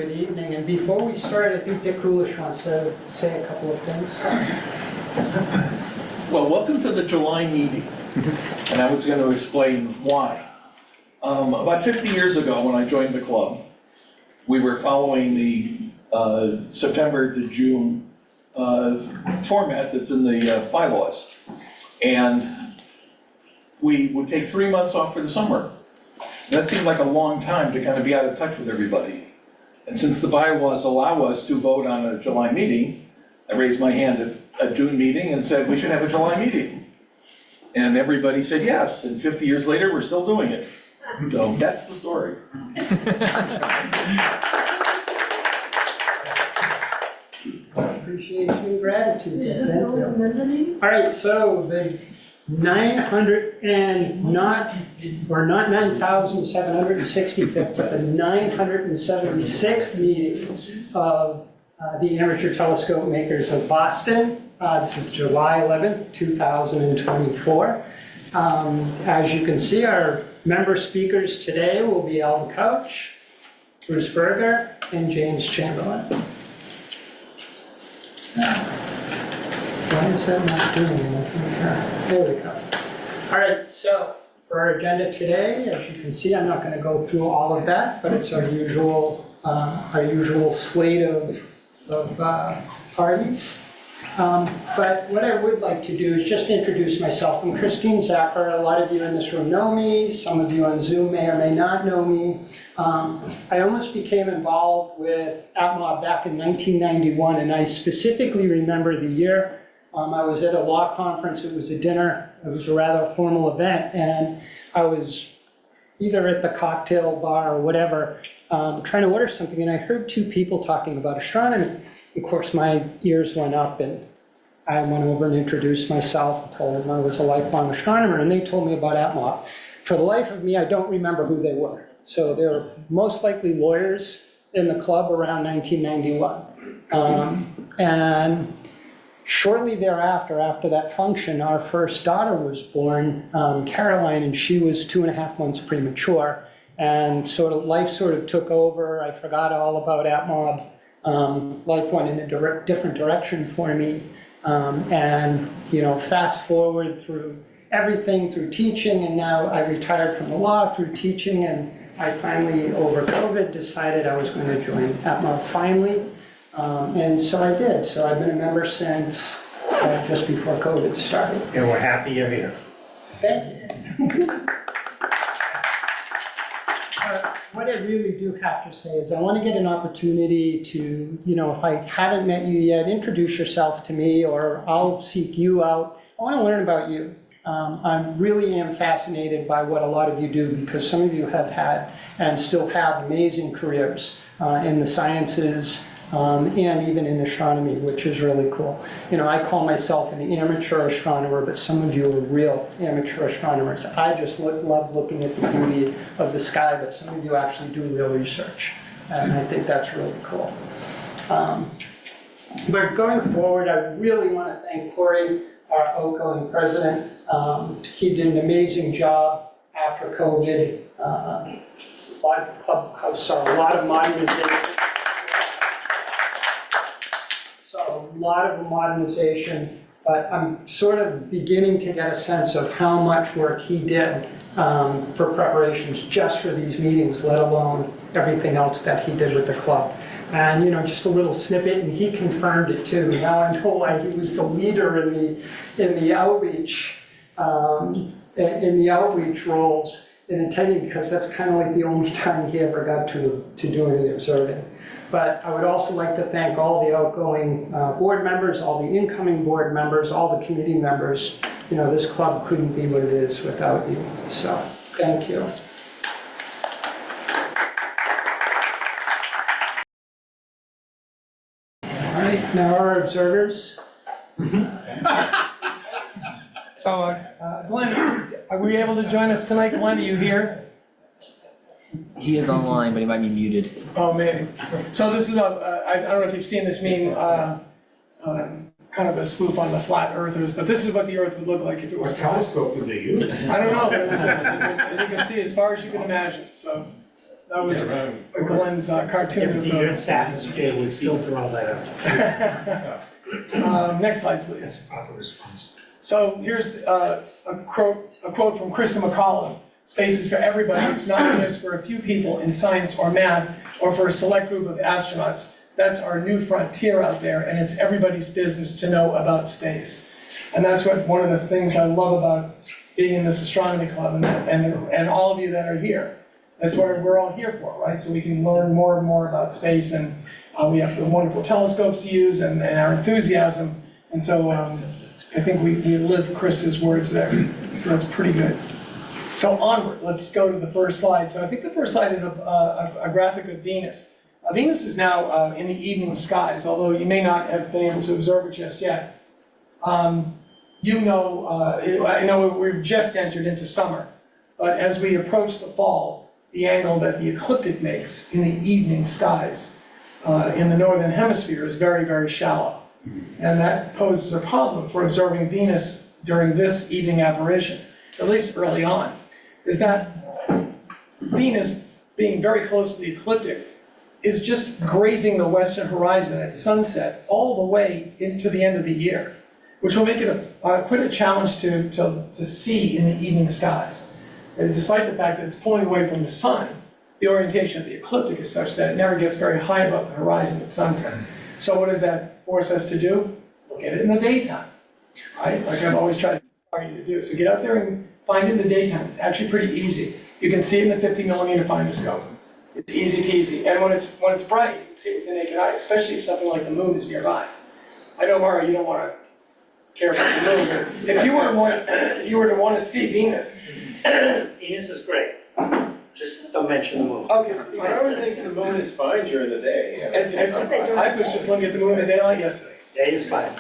Good evening, and before we start, I think Dick Krulish wants to say a couple of things. Well, welcome to the July meeting, and I was going to explain why. About 50 years ago, when I joined the club, we were following the September to June format that's in the bylaws. And we would take 3 months off for the summer. And that seemed like a long time to kind of be out of touch with everybody. And since the bylaws allow us to vote on a July meeting, I raised my hand at a June meeting and said we should have a July meeting. And everybody said yes, and 50 years later, we're still doing it. So that's the story. Appreciation and gratitude. Yes, Thank always you. remember me. All right, so the 9,765th, but the 976th meeting of the Amateur Telescope Makers of Boston. This is July 11th, 2024. As you can see, our member speakers today will be Alva Couch, Bruce Berger, and James Chamberlain. Why is that not doing anything here? There we go. All right, so for our agenda today, as you can see, I'm not going to go through all of that, but it's our usual slate of parties. But what I would like to do is just introduce myself. I'm Christine Zapper. A lot of you in this room know me. Some of you on Zoom may or may not know me. I almost became involved with ATMoB back in 1991, and I specifically remember the year. I was at a law conference. It was a dinner. It was a rather formal event, and I was either at the cocktail bar or whatever, trying to order something, and I heard two people talking about astronomy. Of course, my ears went up, and I went over and introduced myself and told them I was a lifelong astronomer, and they told me about ATMoB. For the life of me, I don't remember who they were. So they were most likely lawyers in the club around 1991. And shortly thereafter, after that function, our first daughter was born, Caroline, and she was 2.5 months premature. And life sort of took over. I forgot all about ATMoB. Life went in a different direction for me. And, fast forward through everything, through teaching, and now I retired from the law through teaching, and I finally, over COVID, decided I was going to join ATMoB finally. And so I did. So I've been a member since just before COVID started. And we're happy you're here. Thank you. What I really do have to say is I want to get an opportunity to, if I haven't met you yet, introduce yourself to me, or I'll seek you out. I want to learn about you. I really am fascinated by what a lot of you do, because some of you have had and still have amazing careers in the sciences, and even in astronomy, which is really cool. I call myself an amateur astronomer, but some of you are real amateur astronomers. I just love looking at the beauty of the sky, but some of you actually do real research, and I think that's really cool. But going forward, I really want to thank Corey, our outgoing president. He did an amazing job after COVID. A lot of clubhouse saw a lot of modernization. A lot of modernization, but I'm sort of beginning to get a sense of how much work he did for preparations just for these meetings, let alone everything else that he did with the club. And just a little snippet, and he confirmed it too. Now I know why he was the leader in the outreach roles in attending, because that's kind of like the only time he ever got to do any observing. But I would also like to thank all the outgoing board members, all the incoming board members, all the committee members. This club couldn't be what it is without you. So, thank you. All right, now our observers. So, Glenn, are we able to join us tonight? Glenn, are you here? He is online, but he might be muted. Oh, maybe. So this is I don't know if you've seen this meme, kind of a spoof on the flat earthers, but this is what the Earth would look like if it was What telescope would they use? I don't know, but as you can see, as far as you can imagine. So That was Glenn's cartoon of The Earth's atmosphere would filter all that out. Next slide, please. That's a proper response. So here's a quote from Krista McCollum. Space is for everybody. It's not just for a few people in science or math or for a select group of astronauts. That's our new frontier out there, and it's everybody's business to know about space. And that's what one of the things I love about being in this astronomy club and all of you that are here. That's what we're all here for, right? So we can learn more and more about space, and we have the wonderful telescopes to use and our enthusiasm. And so I think we live Krista's words there. So that's pretty good. So onward, let's go to the first slide. So I think the first slide is a graphic of Venus. Venus is now in the evening skies, although you may not have been able to observe it just yet. I know we've just entered into summer, but as we approach the fall, the angle that the ecliptic makes in the evening skies in the northern hemisphere is very, very shallow. And that poses a problem for observing Venus during this evening apparition, at least early on, is that Venus, being very close to the ecliptic, is just grazing the western horizon at sunset all the way into the end of the year, which will make it quite a challenge to see in the evening skies. And despite the fact that it's pulling away from the sun, the orientation of the ecliptic is such that it never gets very high above the horizon at sunset. So what does that force us to do? Look at it in the daytime, right? Like I've always tried to inspire you to do. So get out there and find it in the daytime. It's actually pretty easy. You can see it in the 50mm finder-scope. It's easy peasy. And when it's bright, you can see it with the naked eye, especially if something like the moon is nearby. I know, Mara, you don't want to care about the moon, but if you were to want to see Venus. Venus is great, just don't mention the moon. Okay. Everyone thinks the moon is fine during the day. I was just looking at the moon in daylight yesterday. Day is fine.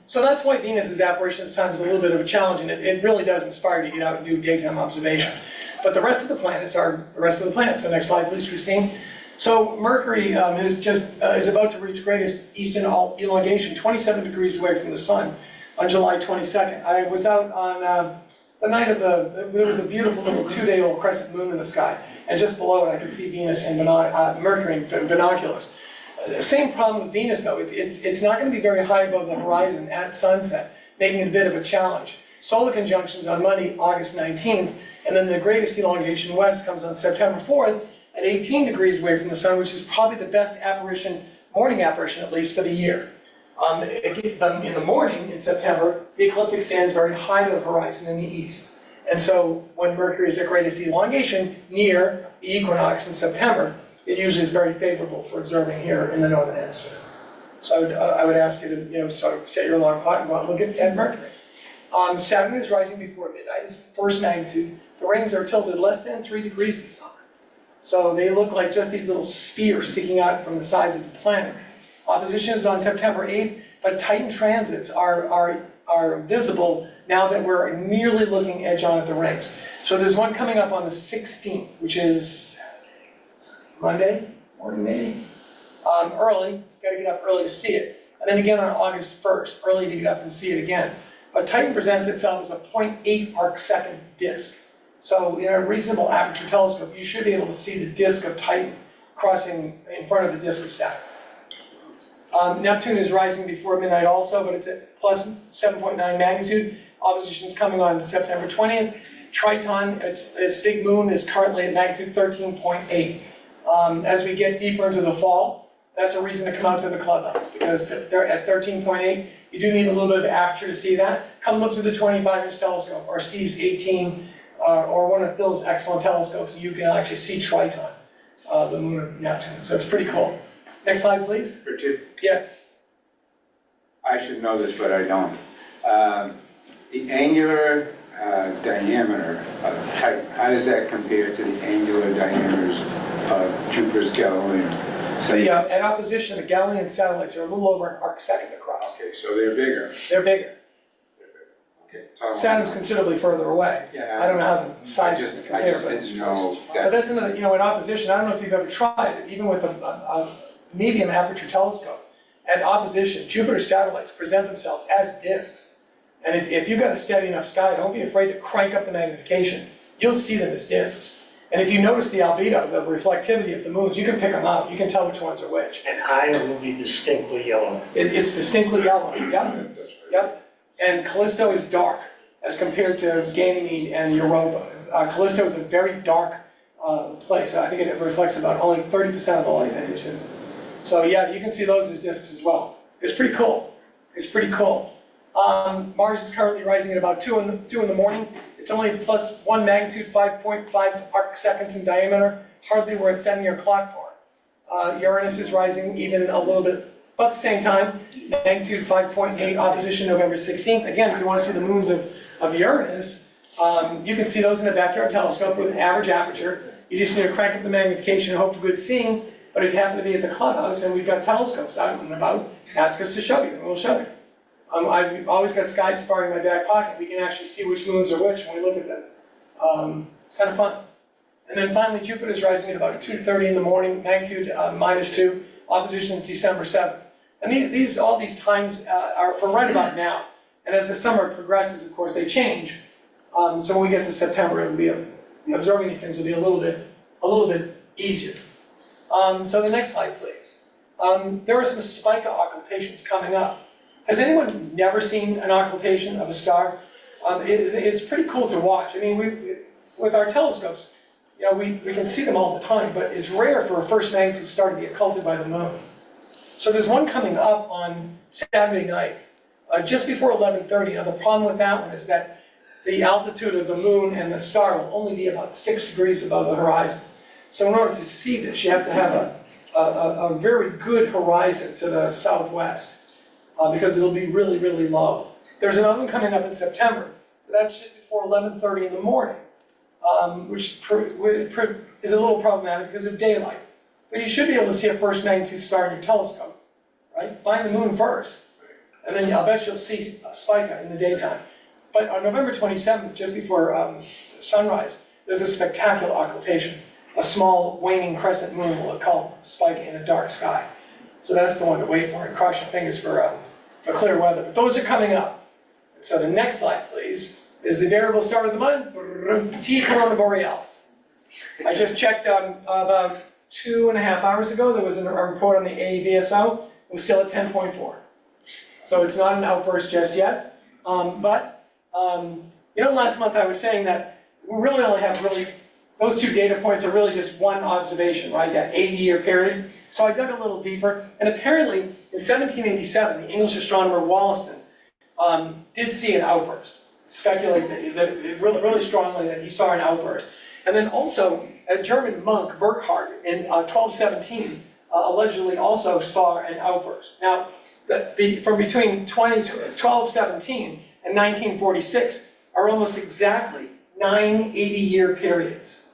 So that's why Venus's apparition at times is a little bit of a challenge, and it really does inspire you to get out and do daytime observation. But the rest of the planets are the rest of the planets. So next slide, please, Christine. So Mercury is about to reach greatest eastern elongation, 27 degrees away from the sun on July 22nd. I was out on the night of there was a beautiful little 2-day-old crescent moon in the sky, and just below it I could see Venus and Mercury in binoculars. Same problem with Venus though, it's not going to be very high above the horizon at sunset, making it a bit of a challenge. Solar conjunctions on Monday, August 19th, and then the greatest elongation west comes on September 4th at 18 degrees away from the sun, which is probably the best apparition, morning apparition at least, for the year. In the morning, in September, the ecliptic stands very high to the horizon in the east. And so when Mercury is at greatest elongation, near the equinox in September, it usually is very favorable for observing here in the northern hemisphere. So I would ask you to sort of set your alarm clock and go out and look at Mercury. Saturn is rising before midnight. It's first magnitude. The rings are tilted less than 3 degrees this summer. So they look like just these little spears sticking out from the sides of the planet. Opposition is on September 8th, but Titan transits are visible now that we're nearly looking edge on at the rings. So there's one coming up on the 16th, which is Monday morning maybe, early. Got to get up early to see it. And then again on August 1st, early to get up and see it again. But Titan presents itself as a 0.8 arcsecond disk. So in a reasonable aperture telescope, you should be able to see the disk of Titan crossing in front of the disk of Saturn. Neptune is rising before midnight also, but it's at plus 7.9 magnitude. Opposition is coming on September 20th. Triton, its big moon, is currently at magnitude 13.8. As we get deeper into the fall, that's a reason to come out to the clubhouse, because they're at 13.8. You do need a little bit of aperture to see that. Come look through the 25-inch telescope, or Steve's 18, or one of Phil's excellent telescopes, and you can actually see Triton, the moon of Neptune. So it's pretty cool. Next slide, please. Richard, Yes. I should know this, but I don't. The angular diameter of Titan, how does that compare to the angular diameters of Jupiter's Galilean? At opposition, the Galilean satellites are a little over an arcsecond across. Okay, so they're bigger. They're bigger. Okay. Saturn's considerably further away. Yeah, I don't know how the sizes I compare, just but didn't know but that. that's another, in opposition, I don't know if you've ever tried it, even with a medium aperture telescope. At opposition, Jupiter's satellites present themselves as disks. And if you've got a steady enough sky, don't be afraid to crank up the magnification. You'll see them as disks. And if you notice the albedo, the reflectivity of the moons, you can pick them out. You can tell which ones are which. And Io will be distinctly yellow. It's distinctly yellow, yep, yep. And Callisto is dark as compared to Ganymede and Europa. Callisto is a very dark place. I think it reflects about only 30% of the light that you see. So yeah, you can see those as disks as well. It's pretty cool. It's pretty cool. Mars is currently rising at about 2 in the morning. It's only plus 1 magnitude, 5.5 arc seconds in diameter, hardly worth setting your clock for. Uranus is rising even a little bit, about the same time, magnitude 5.8, opposition November 16th. Again, if you want to see the moons of Uranus, you can see those in a backyard telescope with an average aperture. You just need to crank up the magnification and hope for good seeing. But if you happen to be at the clubhouse and we've got telescopes out and about, ask us to show you, and we'll show you. I've always got Sky Safari in my back pocket. We can actually see which moons are which when we look at them. It's kind of fun. And then finally, Jupiter's rising at about 2:30 in the morning, magnitude -2, opposition is December 7th. And all these times are for right about now. And as the summer progresses, of course, they change. So when we get to September, it'll be observing these things will be a little bit easier. So the next slide, please. There are some Spica occultations coming up. Has anyone never seen an occultation of a star? It's pretty cool to watch. I mean, with our telescopes, we can see them all the time, but it's rare for a first magnitude star to be occulted by the moon. So there's one coming up on Saturday night, just before 11:30. Now the problem with that one is that the altitude of the moon and the star will only be about 6 degrees above the horizon. So in order to see this, you have to have a very good horizon to the southwest. Because it'll be really, really low. There's another one coming up in September, but that's just before 11:30 in the morning, which is a little problematic because of daylight. But you should be able to see a first magnitude star in your telescope, right? Find the moon first, and then I'll bet you'll see Spica in the daytime. But on November 27th, just before sunrise, there's a spectacular occultation. A small waning crescent moon will occult Spica in a dark sky. So that's the one to wait for, and cross your fingers for clear weather. But those are coming up. So the next slide, please, is the variable star of the month, T Corona Borealis. I just checked about 2.5 hours ago. There was a report on the AVSO. It was still at 10.4. So it's not an outburst just yet. Last month I was saying that we really only have those 2 data points are really just one observation, right? That 80-year period. So I dug a little deeper, and apparently in 1787, the English astronomer Wollaston did see an outburst. Speculated that really strongly that he saw an outburst. And then also, a German monk, Berger, in 1217, allegedly also saw an outburst. Now, from between 1217 and 1946 are almost exactly 9 80-year periods.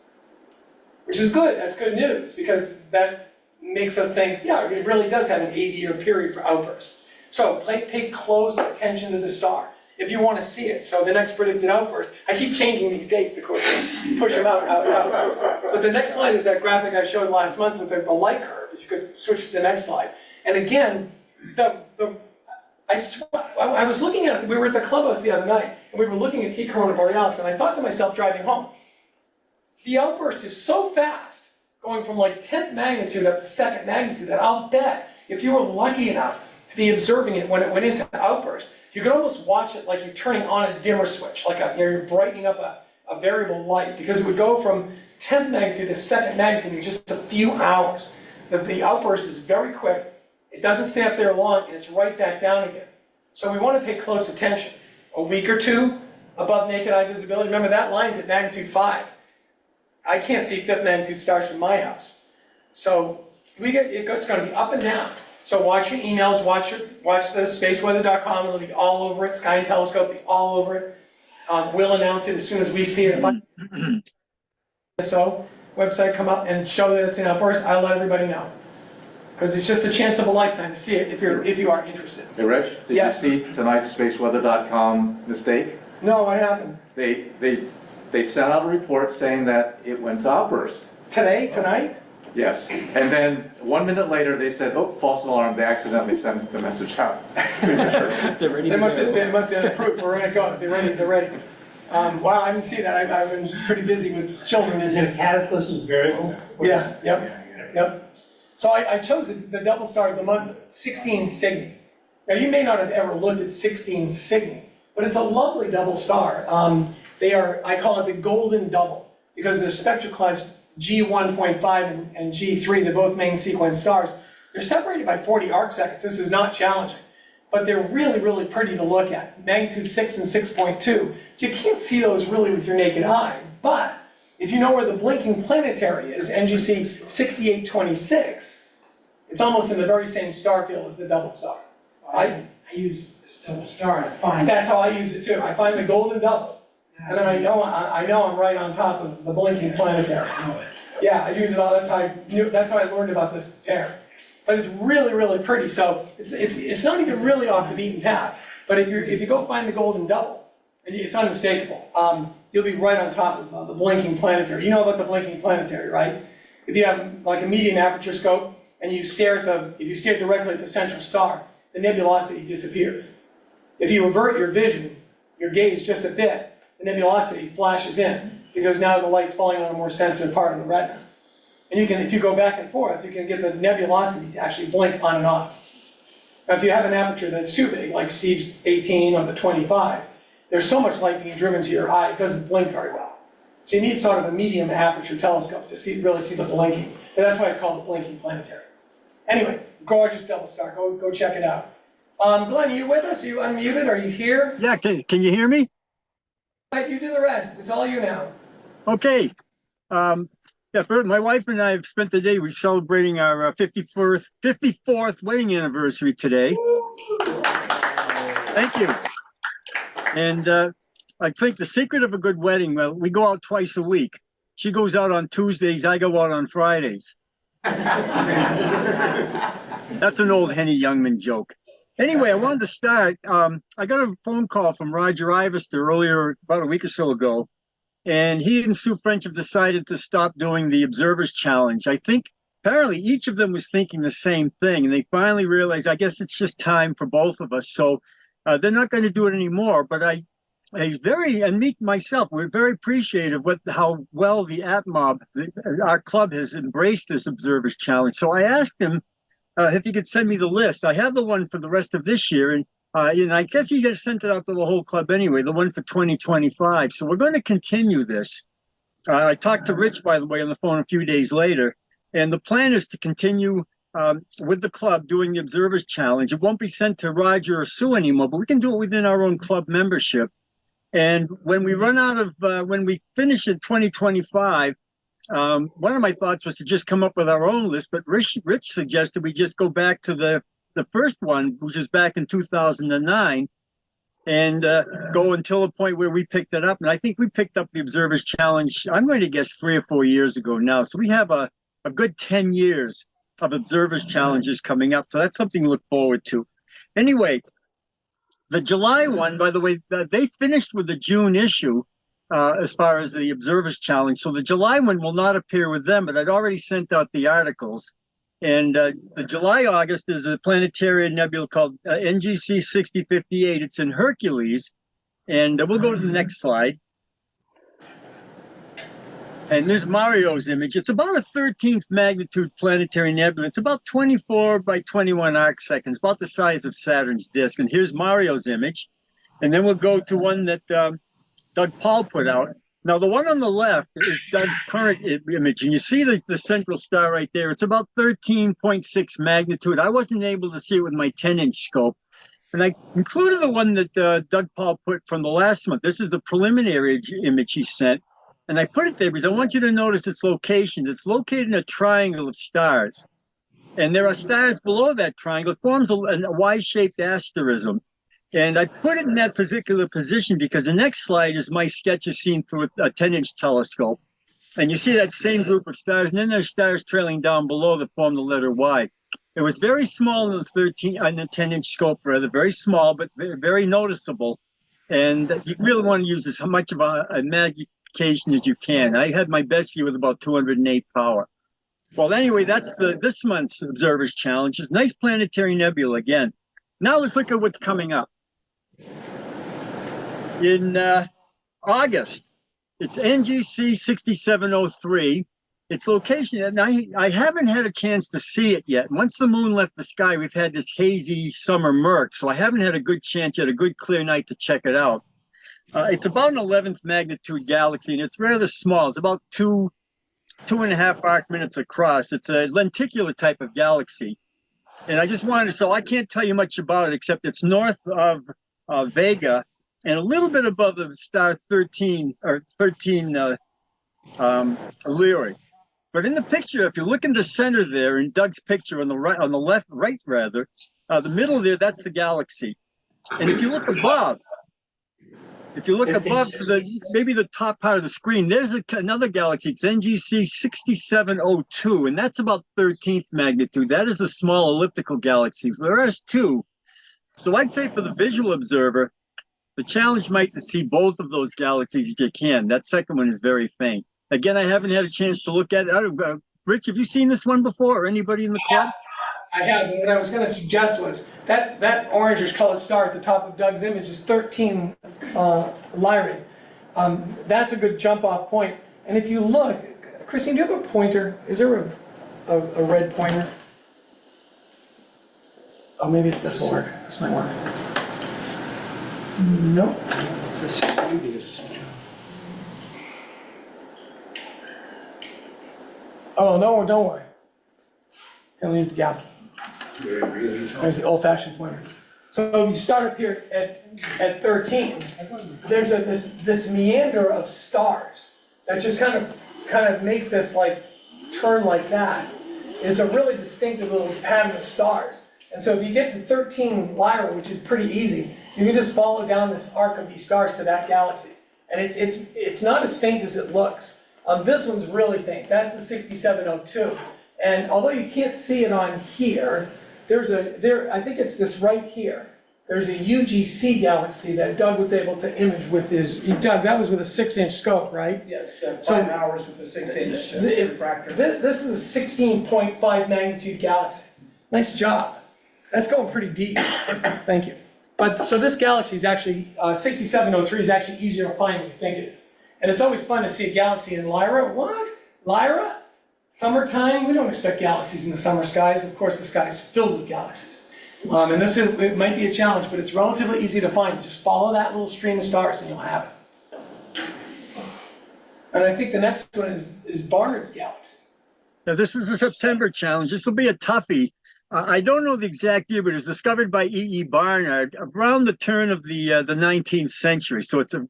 Which is good, that's good news, because that makes us think, yeah, it really does have an 80-year period for outbursts. So pay close attention to the star if you want to see it. So the next predicted outburst, I keep changing these dates, of course, push them out. But the next slide is that graphic I showed last month with the light curve, if you could switch to the next slide. And again, I was looking at it, we were at the clubhouse the other night, and we were looking at T Corona Borealis, and I thought to myself driving home, the outburst is so fast, going from like 10th magnitude up to 2nd magnitude, that I'll bet if you were lucky enough to be observing it when it went into outburst, you could almost watch it like you're turning on a dimmer switch, like you're brightening up a variable light, because it would go from 10th magnitude to 2nd magnitude in just a few hours. The outburst is very quick, it doesn't stay up there long, and it's right back down again. So we want to pay close attention. A week or 2 above naked eye visibility, remember that line's at magnitude 5. I can't see 5th magnitude stars from my house. So it's going to be up and down. So watch your emails, watch the spaceweather.com, it'll be all over it, Sky and Telescope will be all over it. We'll announce it as soon as we see it. So website come up and show that it's an outburst, I'll let everybody know. Because it's just a chance of a lifetime to see it if you are interested. Hey Rich, did you see tonight's spaceweather.com mistake? No, what happened? They sent out a report saying that it went to outburst. Tonight? Yes. And then 1 minute later they said, oh, false alarm, they accidentally sent the message out. They're ready They to must go. have approved, we're in it goes, they're ready. Wow, I didn't see that. I've been pretty busy with children. Is it a cataclysm variable? Yeah, yep. So I chose the double star of the month, 16 Cygni. Now, you may not have ever looked at 16 Cygni, but it's a lovely double star. I call it the golden double, because they're spectral class G1.5 and G3, they're both main sequence stars. They're separated by 40 arc seconds. This is not challenging, but they're really, really pretty to look at. Magnitude 6 and 6.2. So you can't see those really with your naked eye, but if you know where the blinking planetary is, NGC 6826, it's almost in the very same star field as the double star. I use this double star to find. That's how I use it too. I find the golden double, and then I know I'm right on top of the blinking planetary. Yeah, I use it all. That's how I learned about this pair. But it's really, really pretty. So it's not even really off the beaten path. But if you go find the golden double, and it's unmistakable, you'll be right on top of the blinking planetary. You know about the blinking planetary, right? If you have like a medium aperture scope and you stare directly at the central star, the nebulosity disappears. If you avert your vision, your gaze just a bit, the nebulosity flashes in, because now the light's falling on a more sensitive part of the retina. And if you go back and forth, you can get the nebulosity to actually blink on and off. Now, if you have an aperture that's too big, like Steve's 18 or the 25, there's so much light being driven to your eye, it doesn't blink very well. So you need sort of a medium aperture telescope to really see the blinking. And that's why it's called the blinking planetary. Anyway, gorgeous double star. Go check it out. Glenn, are you with us? Are you unmuted? Are you here? Yeah, can you hear me? Right, you do the rest. It's all you now. Okay. My wife and I have spent the day, we're celebrating our 54th wedding anniversary today. Thank you. And I think the secret of a good wedding, well, we go out twice a week. She goes out on Tuesdays, I go out on Fridays. That's an old Henny Youngman joke. Anyway, I wanted to start. I got a phone call from Roger Ivester earlier, about a week or so ago, and he and Sue French have decided to stop doing the Observers Challenge. I think apparently each of them was thinking the same thing, and they finally realized, I guess it's just time for both of us. So they're not going to do it anymore, but and me myself, we're very appreciative of how well the ATMoB, our club, has embraced this Observers Challenge. So I asked him if he could send me the list. I have the one for the rest of this year, and I guess he just sent it out to the whole club anyway, the one for 2025. So we're going to continue this. I talked to Rich, by the way, on the phone a few days later, and the plan is to continue with the club doing the Observers Challenge. It won't be sent to Roger or Sue anymore, but we can do it within our own club membership. And when we run out of, when we finish in 2025, one of my thoughts was to just come up with our own list, but Rich suggested we just go back to the first one, which was back in 2009, and go until the point where we picked it up. And I think we picked up the Observers Challenge, I'm going to guess 3 or 4 years ago now. So we have a good 10 years of Observers Challenges coming up. So that's something to look forward to. Anyway, the July one, by the way, they finished with the June issue as far as the Observers Challenge. So the July one will not appear with them, but I'd already sent out the articles. And the July-August is a planetary nebula called NGC 6058. It's in Hercules. And we'll go to the next slide. And there's Mario's image. It's about a 13th magnitude planetary nebula. It's about 24 by 21 arc seconds, about the size of Saturn's disk. And here's Mario's image. And then we'll go to one that Doug Paul put out. Now, the one on the left is Doug's current image. And you see the central star right there. It's about 13.6 magnitude. I wasn't able to see it with my 10-inch scope. And I included the one that Doug Paul put from the last month. This is the preliminary image he sent. And I put it there because I want you to notice its location. It's located in a triangle of stars. And there are stars below that triangle. It forms a Y-shaped asterism. And I put it in that particular position because the next slide is my sketch is seen through a 10-inch telescope. And you see that same group of stars. And then there's stars trailing down below that form the letter Y. It was very small in the 10-inch scope, rather, very small, but very, very noticeable. And you really want to use as much of a magnification as you can. I had my best view with about 208 power. Well, anyway, that's this month's Observers Challenge. It's nice planetary nebula again. Now let's look at what's coming up. In August. It's NGC 6703. Its location, and I haven't had a chance to see it yet. Once the moon left the sky, we've had this hazy summer murk, so I haven't had a good chance yet, a good clear night to check it out. It's about an 11th magnitude galaxy, and it's rather small. It's about two and a half arc minutes across. It's a lenticular type of galaxy. And I just wanted to, so I can't tell you much about it, except it's north of Vega and a little bit above the star 13 Lyrae. But in the picture, if you look in the center there, in Doug's picture on the right rather, the middle there, that's the galaxy. And if you look above, to maybe the top part of the screen, there's another galaxy. It's NGC 6702, and that's about 13th magnitude. That is a small elliptical galaxy. So there is two. So I'd say for the visual observer, the challenge might be to see both of those galaxies if you can. That second one is very faint. Again, I haven't had a chance to look at it. Rich, have you seen this one before, or anybody in the club? I have, and what I was going to suggest was that orangish colored star at the top of Doug's image is 13 Lyrae. That's a good jump off point. And if you look, Christine, do you have a pointer? Is there a red pointer? Oh, maybe this will work. This might work. Nope. It's a studious. Oh, no, don't worry. He'll use the gap. There's the old-fashioned pointer. So you start up here at 13. There's this meander of stars that just kind of makes this like turn like that. It's a really distinctive little pattern of stars. And so if you get to 13 Lyrae, which is pretty easy, you can just follow down this arc of these stars to that galaxy. And it's not as faint as it looks. This one's really faint. That's the 6702. And although you can't see it on here, I think it's this right here. There's a UGC galaxy that Doug was able to image with Doug, that was with a 6-inch scope, right? Yes, So 5 hours with the 6-inch refractor. This is a 16.5 magnitude galaxy. Nice job. That's going pretty deep. Thank you. But so this galaxy is actually, 6703 is actually easier to find than you think it is. And it's always fun to see a galaxy in Lyra. What? Lyra? Summertime? We don't expect galaxies in the summer skies. Of course, the sky is filled with galaxies. And it might be a challenge, but it's relatively easy to find. Just follow that little stream of stars and you'll have it. And I think the next one is Barnard's galaxy. Now, this is a September challenge. This will be a toughie. I don't know the exact year, but it was discovered by E.E. Barnard around the turn of the 19th century. So it's a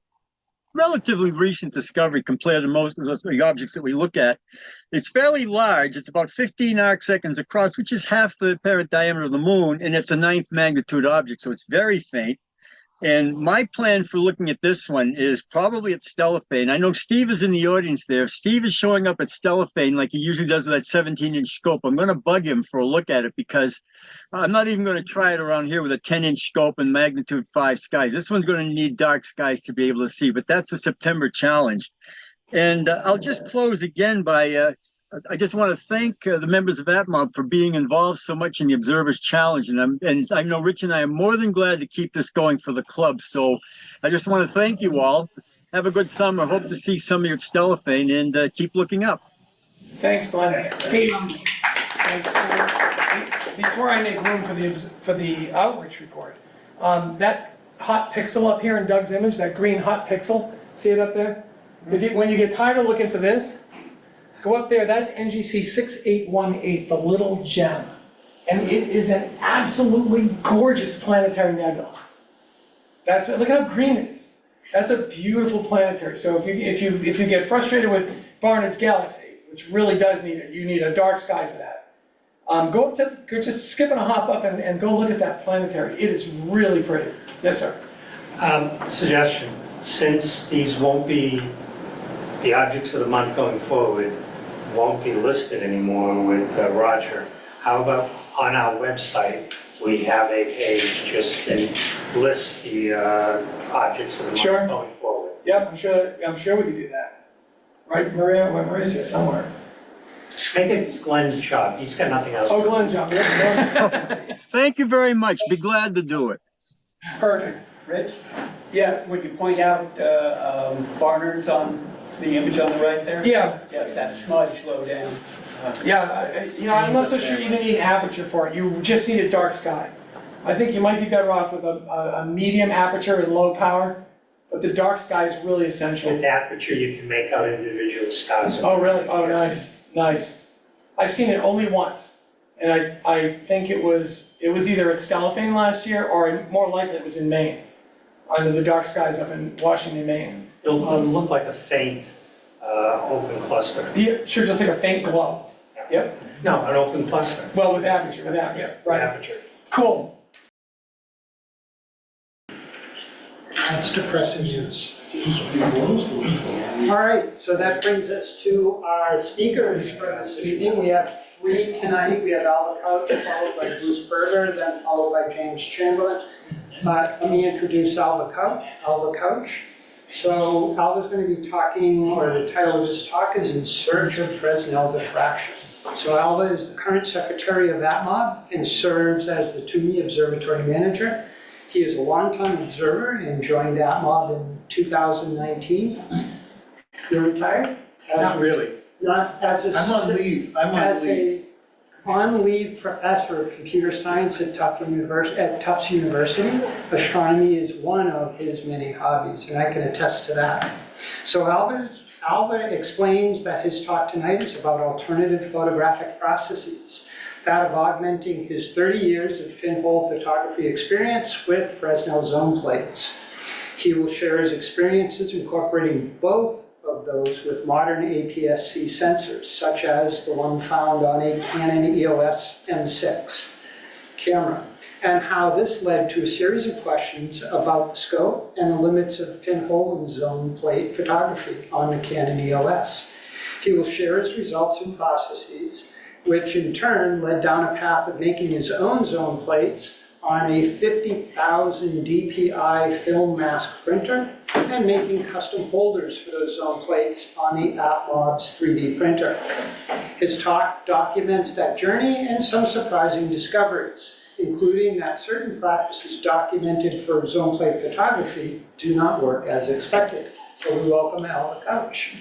relatively recent discovery compared to most of the objects that we look at. It's fairly large. It's about 15 arc seconds across, which is half the apparent diameter of the moon, and it's a 9th magnitude object, so it's very faint. And my plan for looking at this one is probably at Stellarphane. I know Steve is in the audience there. If Steve is showing up at Stellarphane like he usually does with that 17-inch scope, I'm going to bug him for a look at it because I'm not even going to try it around here with a 10-inch scope and magnitude 5 skies. This one's going to need dark skies to be able to see, but that's the September challenge. And I'll just close again by I just want to thank the members of ATMoB for being involved so much in the Observers Challenge. And I know Rich and I are more than glad to keep this going for the club. So I just want to thank you all. Have a good summer. Hope to see some of you at Stellarphane and keep looking up. Thanks, Glenn. Hey, before I make room for the outreach report, that hot pixel up here in Doug's image, that green hot pixel, see it up there? When you get tired of looking for this, go up there, that's NGC 6818, the little gem. And it is an absolutely gorgeous planetary nebula. Look how green it is. That's a beautiful planetary. So if you get frustrated with Barnard's galaxy, which really does need it, you need a dark sky for that. Go just skip and a hop up and go look at that planetary. It is really pretty. Yes, sir. Suggestion, since these won't be the objects of the month going forward, won't be listed anymore with Roger. How about on our website, we have a page just and list the objects of the month going forward. Yep, I'm sure we could do that. Right, Maria? Well, Maria's here somewhere. Make it Glenn's job. He's got nothing else. Oh, Glenn's job. Yep. Thank you very much. Be glad to do it. Perfect. Rich, Yes, would you point out Barnard's on the image on the right there? yeah, Yeah, that smudge low down. I'm not so sure you even need an aperture for it, you just need a dark sky. I think you might be better off with a medium aperture and low power, but the dark sky is really essential. With aperture, you can make out individual stars. Oh, really? Oh, nice, nice. I've seen it only once, and I think it was either at Cellophane last year, or more likely it was in Maine, under the dark skies up in Washington, Maine. It'll look like a faint, open cluster. Yeah, sure, just like a faint glow. Yep, No, an open cluster. well, with aperture, right. Aperture. Cool. That's depressing news. All right, so that brings us to our speakers for this evening. We have 3 tonight. We have Alva Couch, followed by Bruce Berger, then followed by James Chamberlain. But let me introduce Alva Couch. So Alva's going to be talking, or the title of his talk is In Search of Fresnel Diffraction. So Alva is the current secretary of ATMoB and serves as the Toomey Observatory Manager. He is a longtime observer and joined ATMoB in 2019. You're retired? Not really. Not as a... I'm on leave. As a on-leave professor of computer science at Tufts University, astronomy is one of his many hobbies, and I can attest to that. So Alva explains that his talk tonight is about alternative photographic processes, that of augmenting his 30 years of pinhole photography experience with Fresnel zone plates. He will share his experiences incorporating both of those with modern APS-C sensors, such as the one found on a Canon EOS M6 camera, and how this led to a series of questions about the scope and the limits of pinhole and zone plate photography on the Canon EOS. He will share his results and processes, which in turn led down a path of making his own zone plates on a 50,000 DPI film mask printer and making custom holders for those zone plates on the ATMoB's 3D printer. His talk documents that journey and some surprising discoveries, including that certain practices documented for zone plate photography do not work as expected. So we welcome Alva Couch.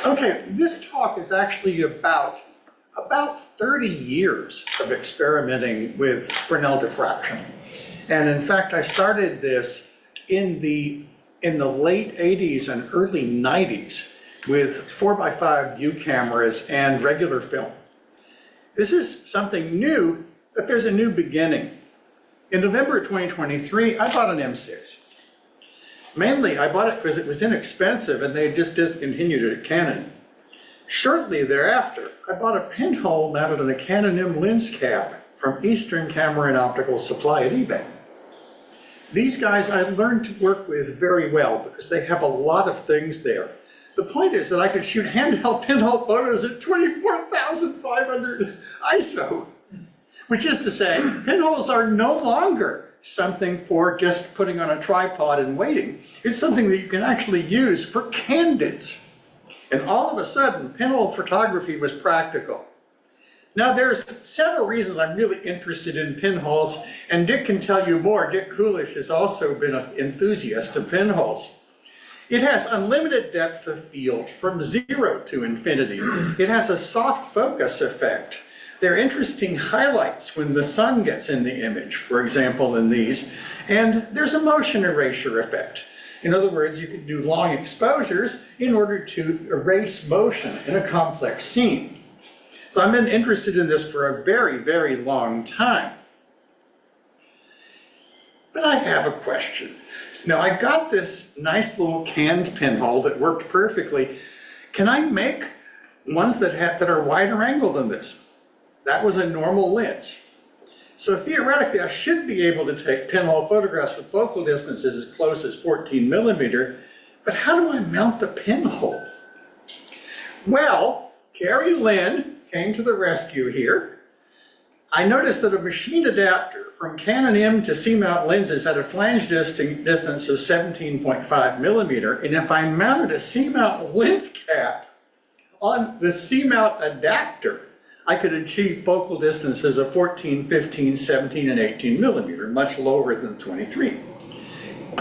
Okay, this talk is actually about 30 years of experimenting with Fresnel diffraction. And in fact, I started this in the late 80s and early 90s with 4x5 view cameras and regular film. This is something new, but there's a new beginning. In November of 2023, I bought an M6. Mainly, I bought it because it was inexpensive and they just discontinued it at Canon. Shortly thereafter, I bought a pinhole mounted on a Canon M lens cap from Eastern Camera and Optical Supply at eBay. These guys I learned to work with very well because they have a lot of things there. The point is that I could shoot handheld pinhole photos at 24,500 ISO, which is to say, pinholes are no longer something for just putting on a tripod and waiting. It's something that you can actually use for candids. And all of a sudden, pinhole photography was practical. Now there's several reasons I'm really interested in pinholes, and Dick can tell you more. Dick Coolish has also been an enthusiast of pinholes. It has unlimited depth of field from 0 to infinity. It has a soft focus effect. There are interesting highlights when the sun gets in the image, for example, in these, and there's a motion erasure effect. In other words, you can do long exposures in order to erase motion in a complex scene. So I've been interested in this for a very, very long time. But I have a question. Now I got this nice little canned pinhole that worked perfectly. Can I make ones that are wider angle than this? That was a normal lens. So theoretically, I should be able to take pinhole photographs with focal distances as close as 14 millimeter, but how do I mount the pinhole? Well, Carrie Lynn came to the rescue here. I noticed that a machined adapter from Canon M to C-mount lenses had a flange distance of 17.5 millimeter, and if I mounted a C-mount lens cap on the C-mount adapter, I could achieve focal distances of 14, 15, 17, and 18 millimeter, much lower than 23.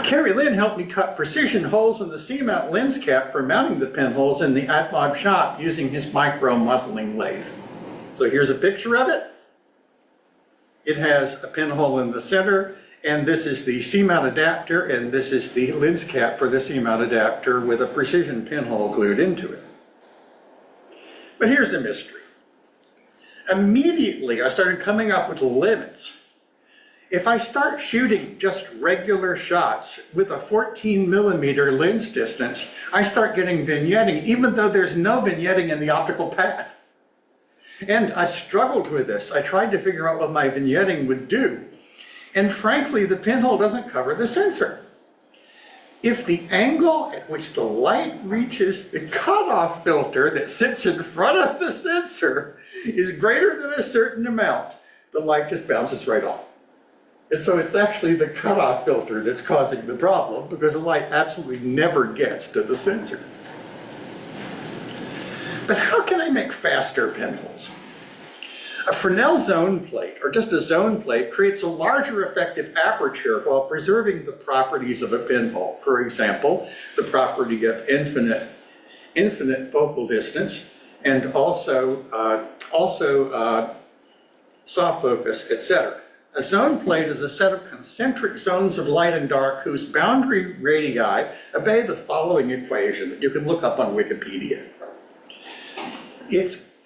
Carrie Lynn helped me cut precision holes in the C-mount lens cap for mounting the pinholes in the ATMoB shop using his micro modeling lathe. So here's a picture of it. It has a pinhole in the center, and this is the C-mount adapter, and this is the lens cap for the C-mount adapter with a precision pinhole glued into it. But here's the mystery. Immediately, I started coming up with limits. If I start shooting just regular shots with a 14 millimeter lens distance, I start getting vignetting, even though there's no vignetting in the optical path. And I struggled with this. I tried to figure out what my vignetting would do. And frankly, the pinhole doesn't cover the sensor. If the angle at which the light reaches the cutoff filter that sits in front of the sensor is greater than a certain amount, the light just bounces right off. And so it's actually the cutoff filter that's causing the problem, because the light absolutely never gets to the sensor. But how can I make faster pinholes? A Fresnel zone plate, or just a zone plate, creates a larger effective aperture while preserving the properties of a pinhole. For example, the property of infinite focal distance, and also soft focus, etc. A zone plate is a set of concentric zones of light and dark whose boundary radii obey the following equation that you can look up on Wikipedia.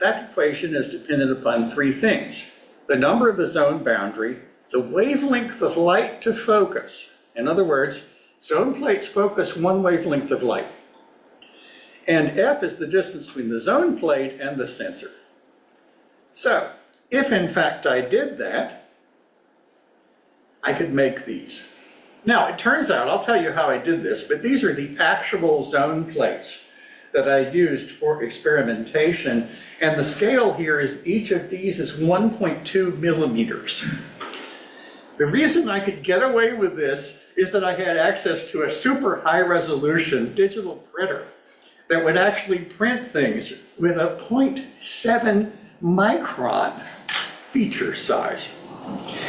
That equation is dependent upon three things: the number of the zone boundary, the wavelength of light to focus. In other words, zone plates focus one wavelength of light. And F is the distance between the zone plate and the sensor. So, if in fact I did that, I could make these. Now, it turns out, I'll tell you how I did this, but these are the actual zone plates that I used for experimentation. And the scale here is each of these is 1.2 millimeters. The reason I could get away with this is that I had access to a super high resolution digital printer that would actually print things with a 0.7 micron feature size.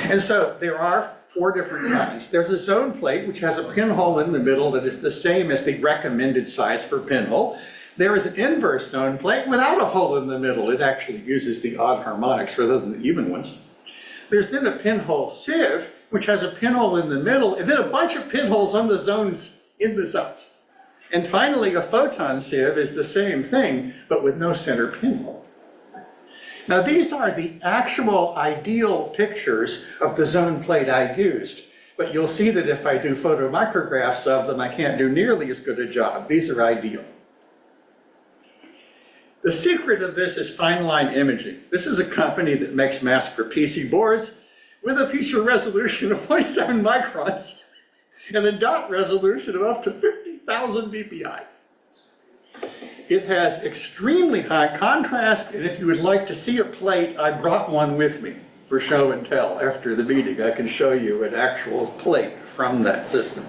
And so there are 4 different kinds. There's a zone plate, which has a pinhole in the middle that is the same as the recommended size for pinhole. There is an inverse zone plate without a hole in the middle. It actually uses the odd harmonics rather than the even ones. There's then a pinhole sieve, which has a pinhole in the middle, and then a bunch of pinholes on the zones in the zones. And finally, a photon sieve is the same thing, but with no center pinhole. Now, these are the actual ideal pictures of the zone plate I used, but you'll see that if I do photomicrographs of them, I can't do nearly as good a job. These are ideal. The secret of this is fine line imaging. This is a company that makes masks for PC boards with a feature resolution of 0.7 microns and a dot resolution of up to 50,000 dpi. It has extremely high contrast, and if you would like to see a plate, I brought one with me for show and tell after the meeting. I can show you an actual plate from that system.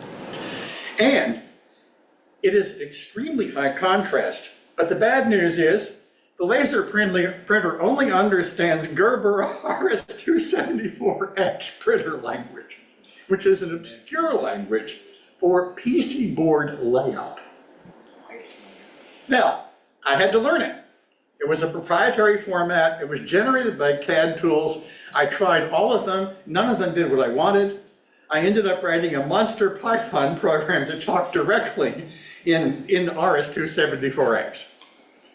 And it is extremely high contrast. But the bad news is, the laser printer only understands Gerber RS-274X printer language, which is an obscure language for PC board layout. Now, I had to learn it. It was a proprietary format. It was generated by CAD tools. I tried all of them. None of them did what I wanted. I ended up writing a monster Python program to talk directly in RS-274X.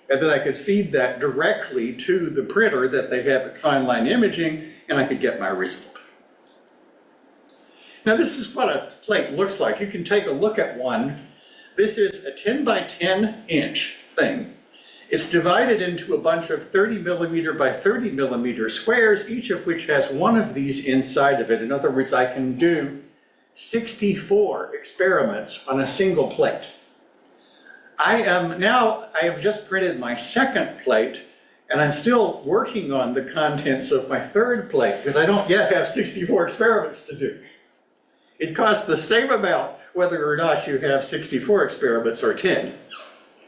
And then I could feed that directly to the printer that they have at Fine Line Imaging, and I could get my result. Now, this is what a plate looks like. You can take a look at one. This is a 10 by 10 inch thing. It's divided into a bunch of 30 millimeter by 30 millimeter squares, each of which has one of these inside of it. In other words, I can do 64 experiments on a single plate. I have just printed my second plate, and I'm still working on the contents of my third plate because I don't yet have 64 experiments to do. It costs the same amount whether or not you have 64 experiments or 10.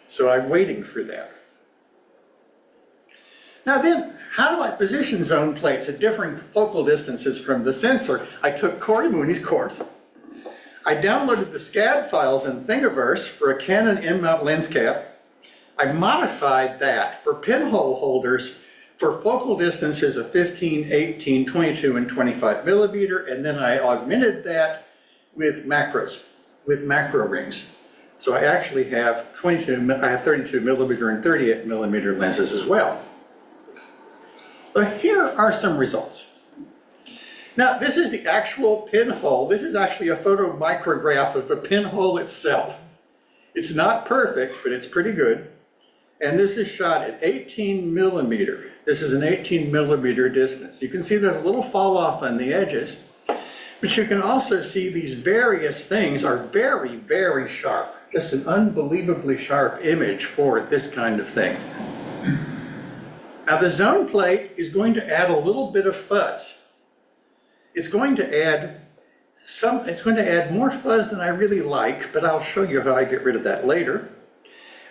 So I'm waiting for that. Now then, how do I position zone plates at different focal distances from the sensor? I took Corey Mooney's course. I downloaded the SCAD files in Thingiverse for a Canon in-mount lens cap. I modified that for pinhole holders for focal distances of 15, 18, 22, and 25 millimeter, and then I augmented that with macros, with macro rings. So I actually have I have 32 millimeter and 38 millimeter lenses as well. But here are some results. Now, this is the actual pinhole. This is actually a photomicrograph of the pinhole itself. It's not perfect, but it's pretty good. And this is shot at 18 millimeter. This is an 18 millimeter distance. You can see there's a little fall off on the edges, but you can also see these various things are very, very sharp. Just an unbelievably sharp image for this kind of thing. Now the zone plate is going to add a little bit of fuzz. It's going to add more fuzz than I really like, but I'll show you how I get rid of that later.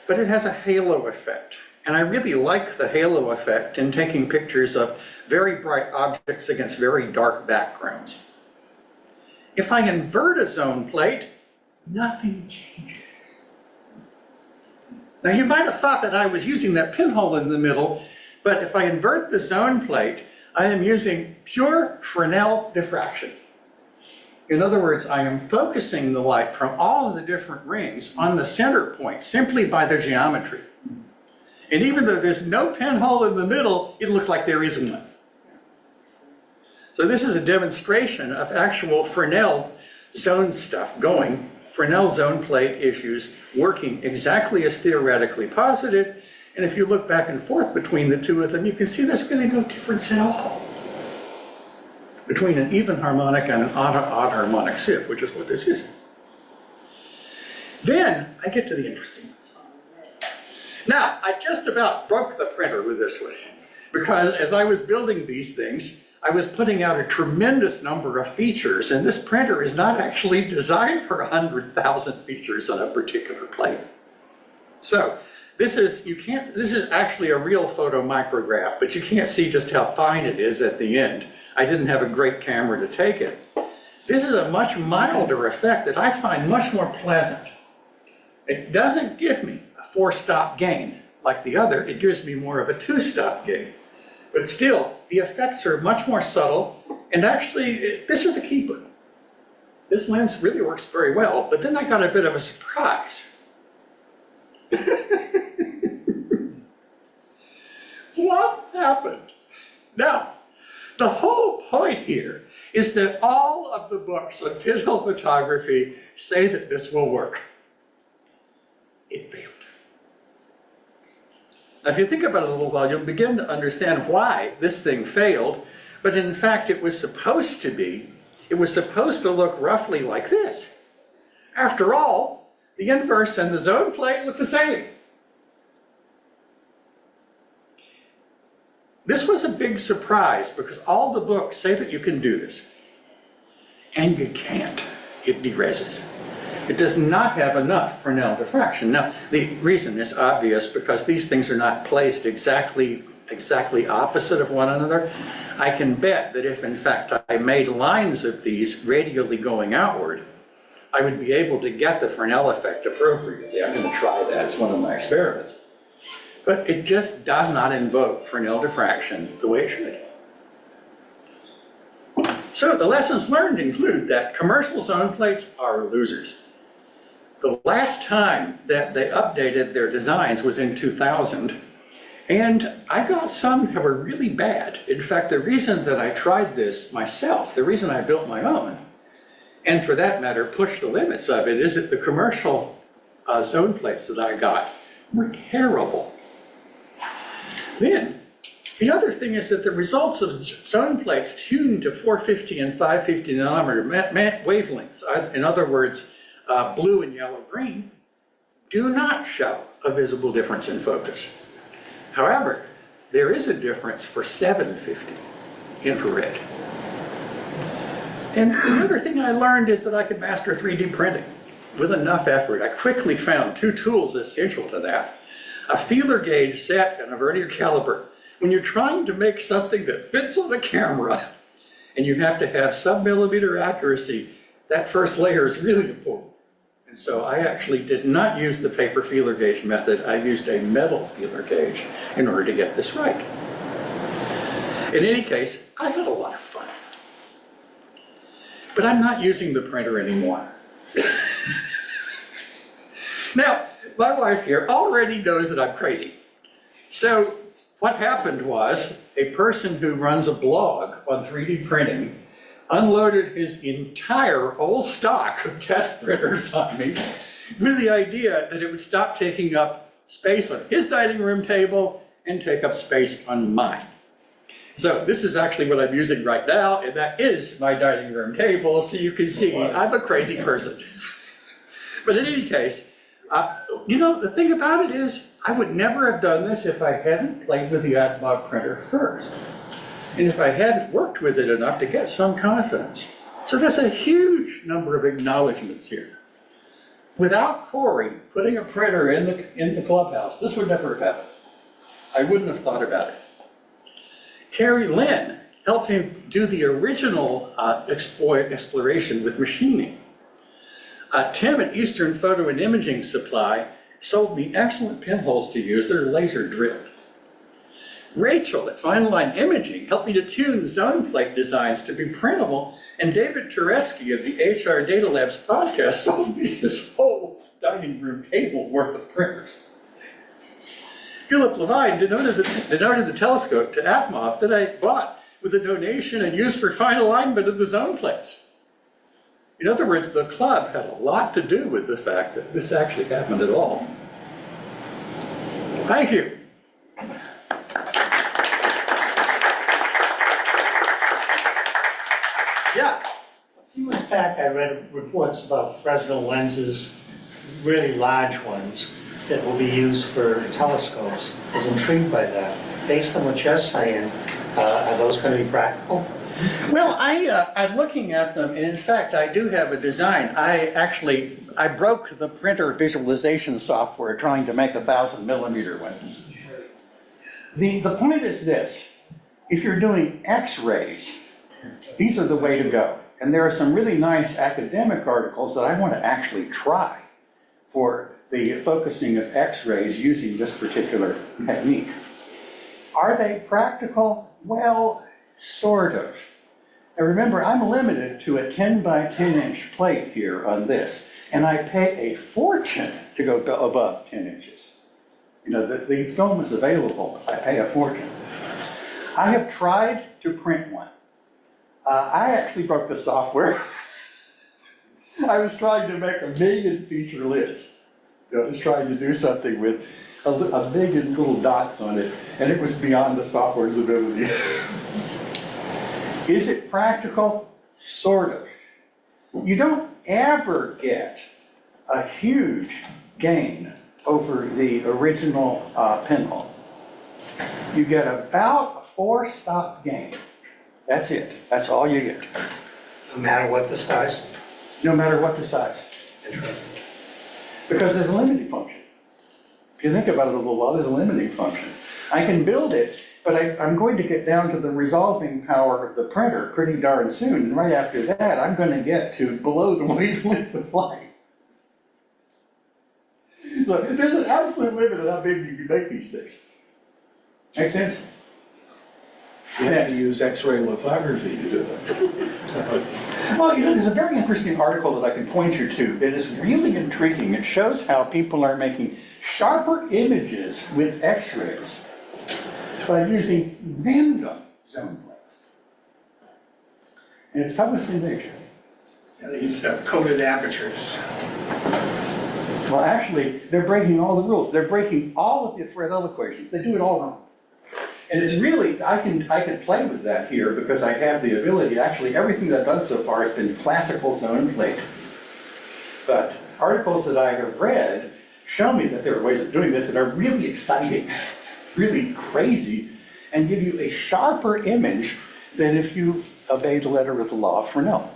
But it has a halo effect. And I really like the halo effect in taking pictures of very bright objects against very dark backgrounds. If I invert a zone plate, nothing changes. Now you might have thought that I was using that pinhole in the middle, but if I invert the zone plate, I am using pure Fresnel diffraction. In other words, I am focusing the light from all of the different rings on the center point simply by their geometry. And even though there's no pinhole in the middle, it looks like there is one. So this is a demonstration of actual Fresnel zone stuff going, Fresnel zone plate issues working exactly as theoretically posited. And if you look back and forth between the two of them, you can see there's really no difference at all between an even harmonic and an odd harmonic sieve, which is what this is. Then I get to the interesting ones. Now, I just about broke the printer with this one, because as I was building these things, I was putting out a tremendous number of features, and this printer is not actually designed for 100,000 features on a particular plate. So this is actually a real photomicrograph, but you can't see just how fine it is at the end. I didn't have a great camera to take it. This is a much milder effect that I find much more pleasant. It doesn't give me a 4-stop gain like the other, it gives me more of a 2-stop gain. But still, the effects are much more subtle, and actually, this is a keeper. This lens really works very well, but then I got a bit of a surprise. What happened? Now, the whole point here is that all of the books on pinhole photography say that this will work. It failed. Now, if you think about it a little while, you'll begin to understand why this thing failed, but in fact, it was supposed to look roughly like this. After all, the inverse and the zone plate look the same. This was a big surprise because all the books say that you can do this. And you can't. It dereses. It does not have enough Fresnel diffraction. Now, the reason is obvious because these things are not placed exactly opposite of one another. I can bet that if in fact I made lines of these radially going outward, I would be able to get the Fresnel effect appropriately. I'm going to try that as one of my experiments. But it just does not invoke Fresnel diffraction the way it should. So the lessons learned include that commercial zone plates are losers. The last time that they updated their designs was in 2000, and I got some that were really bad. In fact, the reason that I tried this myself, the reason I built my own, and for that matter, pushed the limits of it, is that the commercial zone plates that I got were terrible. Then, the other thing is that the results of zone plates tuned to 450 and 550 nanometer wavelengths, in other words, blue and yellow green, do not show a visible difference in focus. However, there is a difference for 750 infrared. And the other thing I learned is that I could master 3D printing with enough effort. I quickly found two tools essential to that: a feeler gauge set and a vernier caliper. when you're trying to make something that fits on the camera and you have to have sub-millimeter accuracy, that first layer is really important. And so I actually did not use the paper feeler gauge method. I used a metal feeler gauge in order to get this right. In any case, I had a lot of fun. But I'm not using the printer anymore. Now, my wife here already knows that I'm crazy. So what happened was a person who runs a blog on 3D printing unloaded his entire old stock of test printers on me with the idea that it would stop taking up space on his dining room table and take up space on mine. So this is actually what I'm using right now, and that is my dining room table, so you can see I'm a crazy person. But in any case, you know, the thing about it is I would never have done this if I hadn't played with the ATMoB printer first. And if I hadn't worked with it enough to get some confidence. So that's a huge number of acknowledgments here. Without Corey putting a printer in the clubhouse, this would never have happened. I wouldn't have thought about it. Carrie Lynn helped him do the original exploration with machining. Tim at Eastern Photo and Imaging Supply sold me excellent pinholes to use that are laser drilled. Rachel at Fine Line Imaging helped me to tune zone plate designs to be printable, and David Tureski of the HR Data Labs podcast sold me his whole dining room table worth of printers. Philip Levine denoted the telescope to ATMoB that I bought with a donation and used for fine alignment of the zone plates. In other words, the club had a lot to do with the fact that this actually happened at all. Thank you. Yeah. A few months back, I read reports about Fresnel lenses, really large ones, that will be used for telescopes. I was intrigued by that. Based on what you're saying, are those going to be practical? Well, I'm looking at them, and in fact, I do have a design. I broke the printer visualization software trying to make 1,000mm one. The point is this: if you're doing X-rays, these are the way to go. And there are some really nice academic articles that I want to actually try for the focusing of X-rays using this particular technique. Are they practical? Well, sort of. Now remember, I'm limited to a 10 by 10 inch plate here on this, and I pay a fortune to go above 10 inches. You know, the film is available, I pay a fortune. I have tried to print one. I actually broke the software. I was trying to make 1 million feature lids. You know, I was trying to do something with a million little dots on it, and it was beyond the software's ability. Is it practical? Sort of. You don't ever get a huge gain over the original pinhole. You get about a 4-stop gain. That's it. That's all you get. No matter what the size? No matter what the size. Interesting. Because there's a limiting function. If you think about it a little while, there's a limiting function. I can build it, but I'm going to get down to the resolving power of the printer pretty darn soon. And right after that, I'm going to get to below the wavelength of light. So there's an absolute limit on how big you can make these things. Make sense? You have to use X-ray lithography to do it. Well, you know, there's a very interesting article that I can point you to that is really intriguing. It shows how people are making sharper images with X-rays by using random zone plates. And it's published in Nature. Yeah, they use coded apertures. Well, actually, they're breaking all the rules. They're breaking all of the Fresnel equations. They do it all wrong. And it's really, I can play with that here because I have the ability. Actually, everything that I've done so far has been classical zone plate. But articles that I have read show me that there are ways of doing this that are really exciting, really crazy, and give you a sharper image than if you obey the letter of the law of Fresnel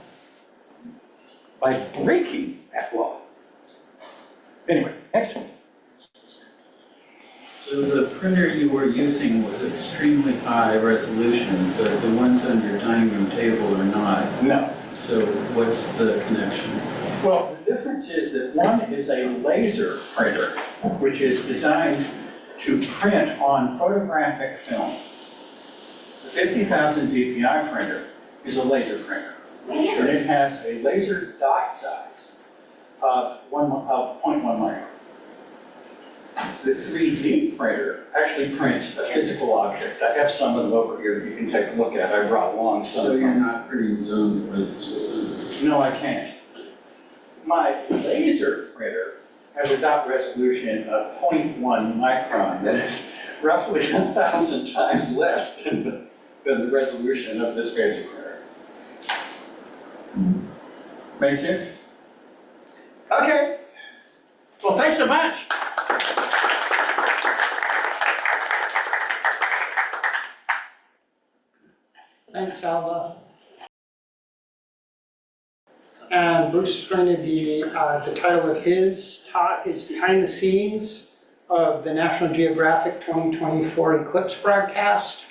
by breaking that law. Anyway, excellent. So the printer you were using was extremely high resolution, but the ones on your dining room table are not. No. So what's the connection? Well, the difference is that one is a laser printer, which is designed to print on photographic film. The 50,000 DPI printer is a laser printer, and it has a laser dot size of 0.1 micron. The 3D printer actually prints a physical object. I have some of them over here you can take a look at. I brought along some. So you're not printing zone widths? No, I can't. My laser printer has a dot resolution of 0.1 micron. That is roughly 1,000 times less than the resolution of this fancy printer. Make sense? Okay. Well, thanks so much. Thanks, Alva. And Bruce is going to be, the title of his talk is Behind the Scenes of the National Geographic 2024 Eclipse Broadcast,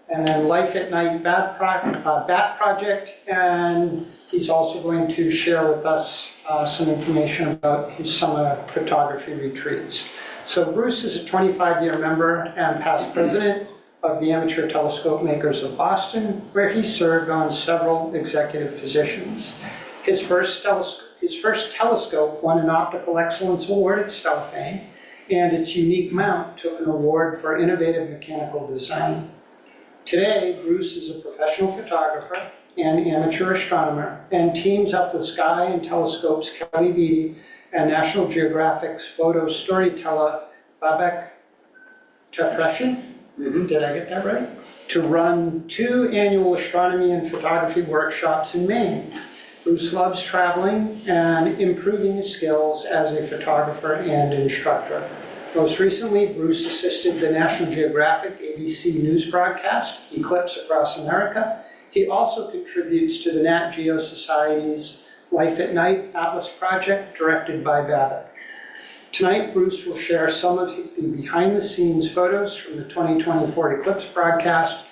and then Life at Night Bat Project, and he's also going to share with us some information about his summer photography retreats. So Bruce is a 25-year member and past president of the Amateur Telescope Makers of Boston, where he served on several executive positions. His first telescope won an Optical Excellence Award at Stellafane, and its unique mount took an award for innovative mechanical design. Today, Bruce is a professional photographer and amateur astronomer, and teams up with Sky and Telescope's Kelly Beatty and National Geographic's photo storyteller Alva Couch. Did I get that right? To run 2 annual astronomy and photography workshops in Maine. Bruce loves traveling and improving his skills as a photographer and instructor. Most recently, Bruce assisted the National Geographic ABC news broadcast, Eclipse Across America. He also contributes to the Nat Geo Society's Life at Night Atlas project, directed by Babbitt. Tonight, Bruce will share some of the behind-the-scenes photos from the 2024 Eclipse broadcast,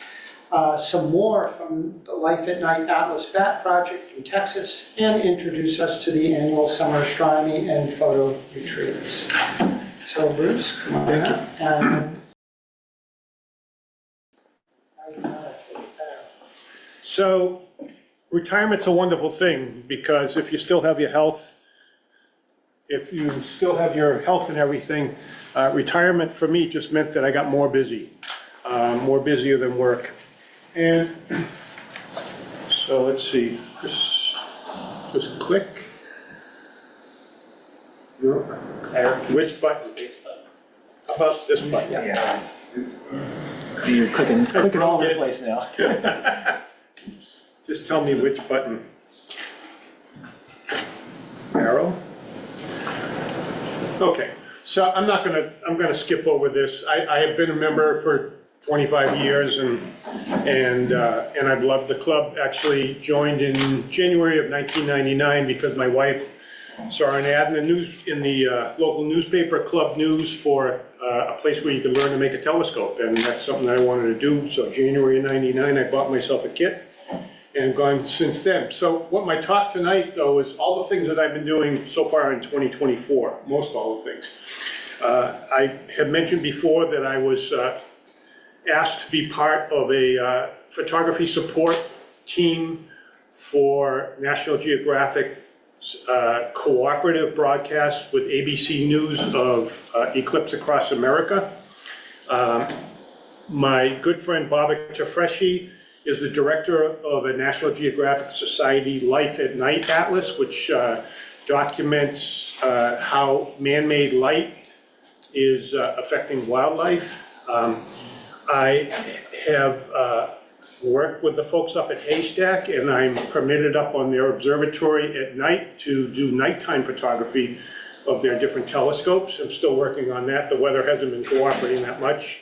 some more from the Life at Night Atlas Bat project in Texas, and introduce us to the annual summer astronomy and photo retreats. So Bruce, come on up. And so retirement's a wonderful thing, because if you still have your health, and everything, retirement for me just meant that I got more busy, more busier than work. And so let's see, just click. Which button? How about this button? Yeah. You're clicking all over the place now. Just tell me which button. Arrow? Okay, so I'm gonna skip over this. I have been a member for 25 years, and I've loved the club. Actually joined in January of 1999 because my wife saw an ad in the local newspaper, Club News, for a place where you could learn to make a telescope, and that's something I wanted to do. So January of '99, I bought myself a kit, and gone since then. So what my talk tonight, though, is all the things that I've been doing so far in 2024, most all the things. I have mentioned before that I was asked to be part of a photography support team for National Geographic cooperative broadcast with ABC News of Eclipse Across America. My good friend Alva Couch is the director of a National Geographic Society Life at Night Atlas, which documents how man-made light is affecting wildlife. I have worked with the folks up at Haystack, and I'm permitted up on their observatory at night to do nighttime photography of their different telescopes. I'm still working on that. The weather hasn't been cooperating that much.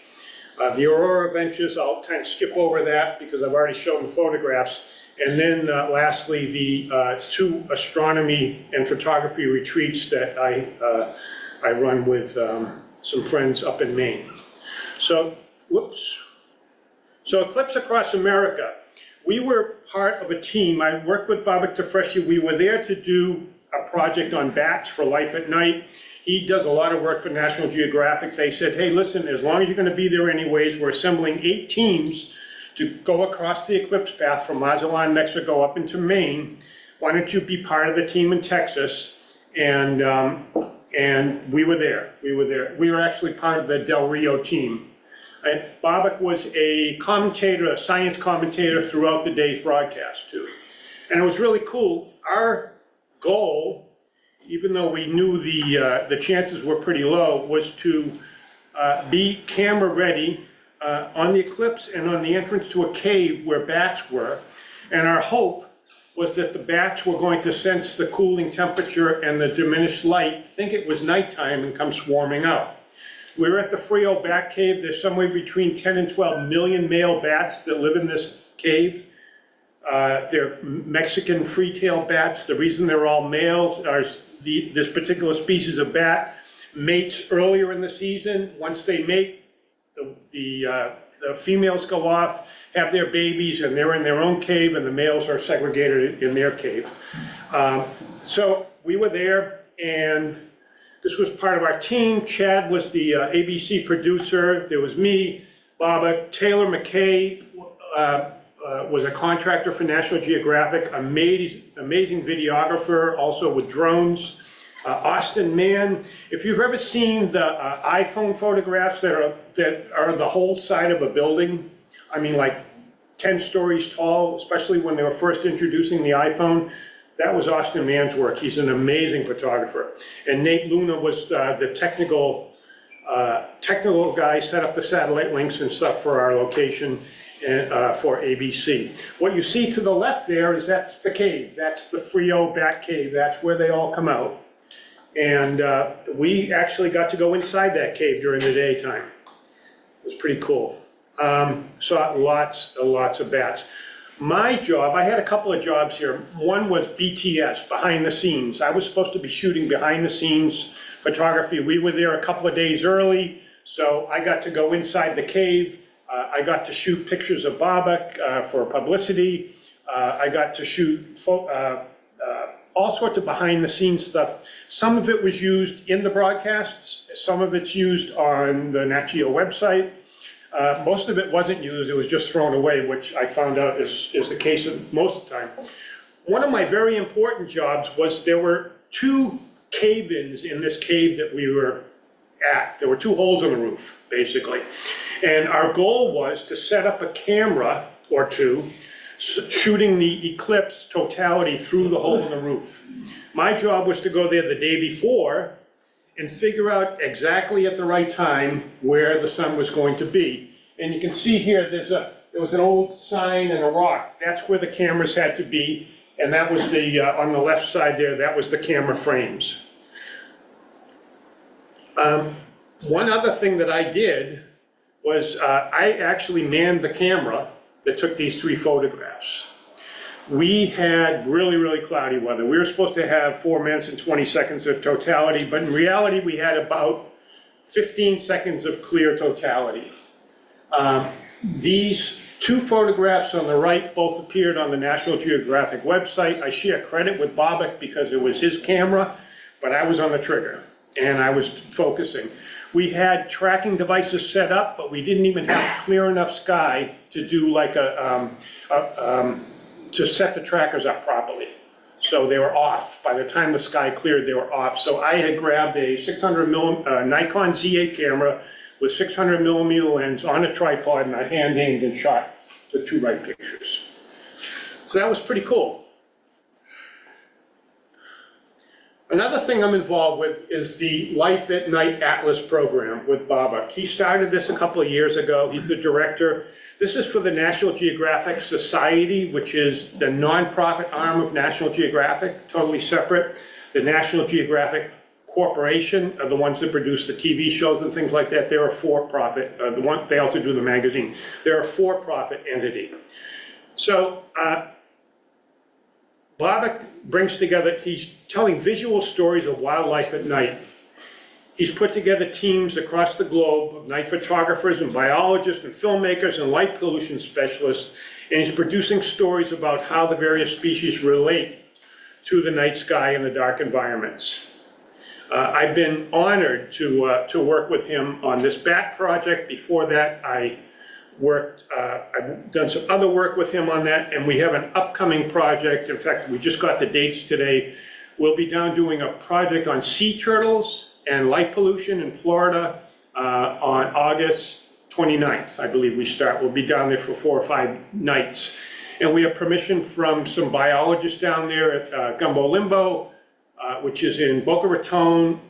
The Aurora Ventures, I'll kind of skip over that because I've already shown the photographs. And then lastly, the 2 astronomy and photography retreats that I run with some friends up in Maine. So, whoops. So Eclipse Across America. We were part of a team. I worked with Alva Couch. We were there to do a project on bats for Life at Night. He does a lot of work for National Geographic. They said, hey, listen, as long as you're going to be there anyways, we're assembling 8 teams to go across the eclipse path from Mazatlan, Mexico, up into Maine. Why don't you be part of the team in Texas? And we were there. We were actually part of the Del Rio team. Babak was a commentator, a science commentator throughout the day's broadcast too. And it was really cool. Our goal, even though we knew the chances were pretty low, was to be camera ready on the eclipse and on the entrance to a cave where bats were. And our hope was that the bats were going to sense the cooling temperature and the diminished light, think it was nighttime, and come swarming out. We were at the Frio Bat Cave. There's somewhere between 10 and 12 million male bats that live in this cave. They're Mexican free-tailed bats. The reason they're all males are this particular species of bat mates earlier in the season. Once they mate, the females go off, have their babies, and they're in their own cave, and the males are segregated in their cave. So we were there, and this was part of our team. Chad was the ABC producer. There was me, Baba. Taylor McKay was a contractor for National Geographic, amazing videographer, also with drones. Austin Mann, if you've ever seen the iPhone photographs that are the whole side of a building, I mean like 10 stories tall, especially when they were first introducing the iPhone, that was Austin Mann's work. He's an amazing photographer. And Nate Luna was the technical guy, set up the satellite links and stuff for our location for ABC. What you see to the left there is that's the cave. That's the Frio Bat Cave. That's where they all come out. And we actually got to go inside that cave during the daytime. It was pretty cool. Saw lots and lots of bats. My job, I had a couple of jobs here. One was BTS, behind the scenes. I was supposed to be shooting behind the scenes photography. We were there a couple of days early, so I got to go inside the cave. I got to shoot pictures of Babak for publicity. I got to shoot all sorts of behind the scenes stuff. Some of it was used in the broadcasts. Some of it's used on the Nat Geo website. Most of it wasn't used, it was just thrown away, which I found out is the case most of the time. One of my very important jobs was there were 2 cave-ins in this cave that we were at. There were 2 holes in the roof, basically. And our goal was to set up a camera or 2 shooting the eclipse totality through the hole in the roof. My job was to go there the day before and figure out exactly at the right time where the sun was going to be. And you can see here, there was an old sign and a rock. That's where the cameras had to be, and that was on the left side there, that was the camera frames. One other thing that I did was I actually manned the camera that took these 3 photographs. We had really, really cloudy weather. We were supposed to have 4 minutes and 20 seconds of totality, but in reality, we had about 15 seconds of clear totality. These 2 photographs on the right both appeared on the National Geographic website. I share credit with Babak because it was his camera, but I was on the trigger and I was focusing. We had tracking devices set up, but we didn't even have clear enough sky to do like to set the trackers up properly. So they were off. By the time the sky cleared, they were off. So I had grabbed a 600mm Nikon Z8 camera with 600mm lens on a tripod, and I hand aimed and shot the 2 right pictures. So that was pretty cool. Another thing I'm involved with is the Life at Night Atlas program with Babak. He started this a couple of years ago. He's the director. This is for the National Geographic Society, which is the nonprofit arm of National Geographic, totally separate. The National Geographic Corporation are the ones that produce the TV shows and things like that. They're a for-profit. They also do the magazine. They're a for-profit entity. So Babak brings together, he's telling visual stories of wildlife at night. He's put together teams across the globe of night photographers and biologists and filmmakers and light pollution specialists, and he's producing stories about how the various species relate to the night sky and the dark environments. I've been honored to work with him on this bat project. Before that, I've done some other work with him on that, and we have an upcoming project. In fact, we just got the dates today. We'll be down doing a project on sea turtles and light pollution in Florida on August 29th, I believe we start. We'll be down there for 4 or 5 nights. And we have permission from some biologists down there at Gumbo Limbo, which is in Boca Raton.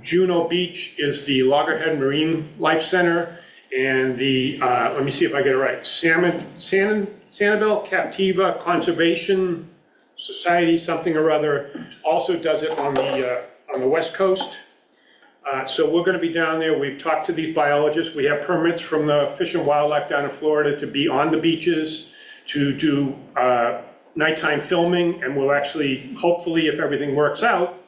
Juno Beach is the Loggerhead Marine Life Center. And the, let me see if I get it right, Sanibel Captiva Conservation Society, something or other, also does it on the West Coast. So we're going to be down there. We've talked to these biologists. We have permits from the Fish and Wildlife down in Florida to be on the beaches, to do nighttime filming, and we'll actually, hopefully, if everything works out,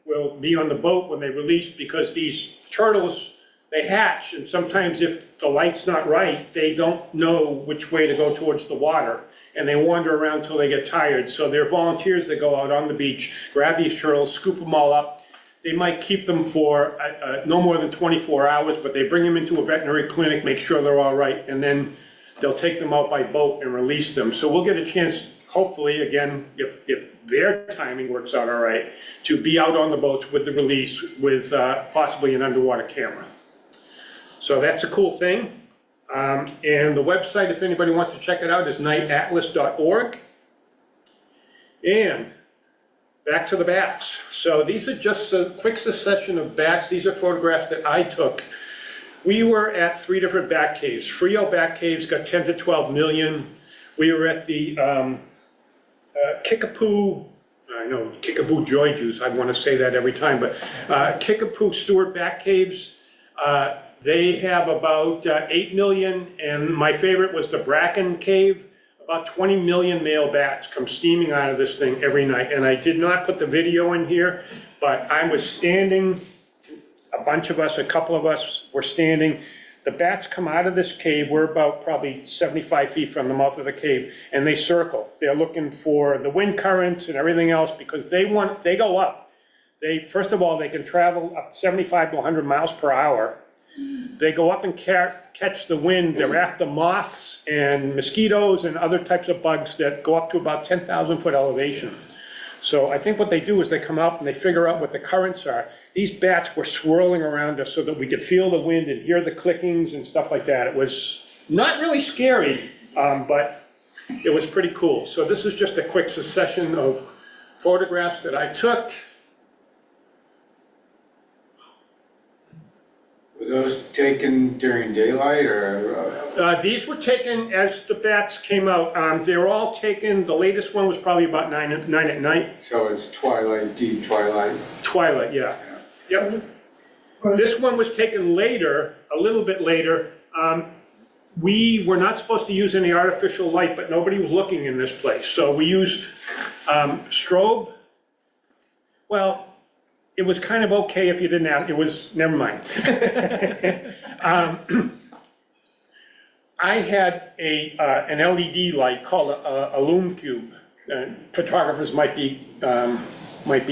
we'll be on the boat when they release, because these turtles, they hatch, and sometimes if the light's not right, they don't know which way to go towards the water, and they wander around until they get tired. So there are volunteers that go out on the beach, grab these turtles, scoop them all up. They might keep them for no more than 24 hours, but they bring them into a veterinary clinic, make sure they're all right, and then they'll take them out by boat and release them. So we'll get a chance, hopefully, again, if their timing works out all right, to be out on the boats with the release with possibly an underwater camera. So that's a cool thing. And the website, if anybody wants to check it out, is nightatlas.org. And back to the bats. So these are just a quick succession of bats. These are photographs that I took. We were at 3 different bat caves. Frio bat caves got 10 to 12 million. We were at the Kickapoo, I know, Kickapoo Joy Juice, I want to say that every time, but Kickapoo Stewart bat caves, they have about 8 million, and my favorite was the Bracken Cave. About 20 million male bats come steaming out of this thing every night. And I did not put the video in here, but I was standing, a bunch of us, a couple of us were standing. The bats come out of this cave. We're about probably 75 feet from the mouth of the cave, and they circle. They're looking for the wind currents and everything else, because they go up. First of all, they can travel up 75 to 100 miles per hour. They go up and catch the wind. They're after moths and mosquitoes and other types of bugs that go up to about 10,000 foot elevation. So I think what they do is they come out and they figure out what the currents are. These bats were swirling around us so that we could feel the wind and hear the clickings and stuff like that. It was not really scary, but it was pretty cool. So this is just a quick succession of photographs that I took. Were those taken during daylight or? These were taken as the bats came out. They were all taken, the latest one was probably about 9 at night. So it's twilight, deep twilight? Twilight, yeah. Yep. This one was taken later, a little bit later. We were not supposed to use any artificial light, but nobody was looking in this place. So we used strobe. Well, it was kind of okay if you didn't ask, it was, never mind. I had an LED light called a Lume Cube. Photographers might be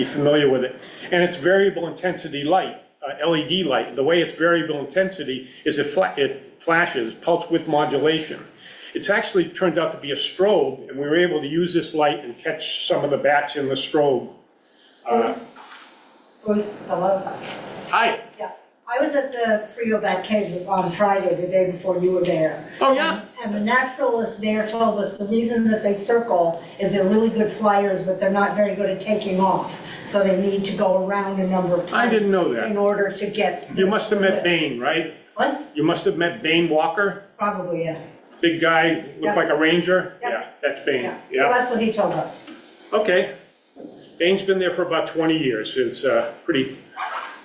familiar with it. And it's variable intensity light, LED light. The way it's variable intensity is it flashes, pulse width modulation. It's actually turned out to be a strobe, and we were able to use this light and catch some of the bats in the strobe. Bruce, hello. Hi. Yeah, I was at the Frio Bat Cave on Friday, the day before you were there. Oh, yeah? And the naturalists there told us the reason that they circle is they're really good flyers, but they're not very good at taking off. So they need to go around a number of times. I didn't know that. In order to get. You must have met Bane, right? What? You must have met Bane Walker? Probably, yeah. Big guy, looks like a ranger? Yeah. Yeah, that's Bane. So that's what he told us. Okay. Bane's been there for about 20 years. It's a pretty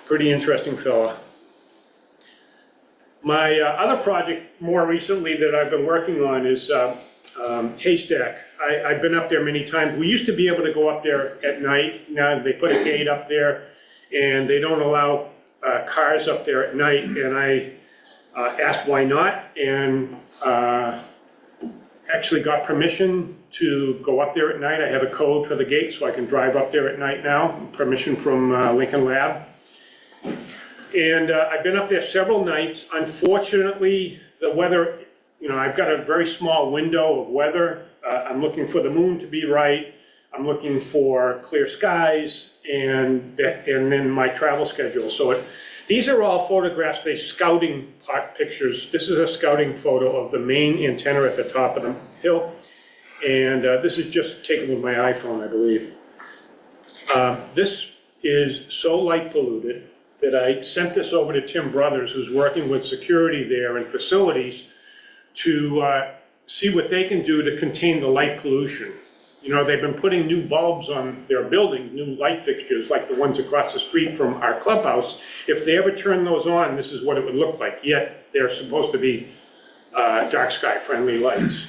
interesting fella. My other project more recently that I've been working on is Haystack. I've been up there many times. We used to be able to go up there at night. Now they put a gate up there. and they don't allow cars up there at night, and I asked why not, and actually got permission to go up there at night. I have a code for the gate, so I can drive up there at night now, permission from Lincoln Lab. And I've been up there several nights. Unfortunately, the weather, I've got a very small window of weather. I'm looking for the moon to be right. I'm looking for clear skies and then my travel schedule. So these are all photographs, they're scouting pictures. This is a scouting photo of the main antenna at the top of the hill. And this is just taken with my iPhone, I believe. This is so light polluted that I sent this over to Tim Brothers, who's working with security there and facilities, to see what they can do to contain the light pollution. They've been putting new bulbs on their building, new light fixtures, like the ones across the street from our clubhouse. If they ever turn those on, this is what it would look like, yet they're supposed to be dark sky friendly lights.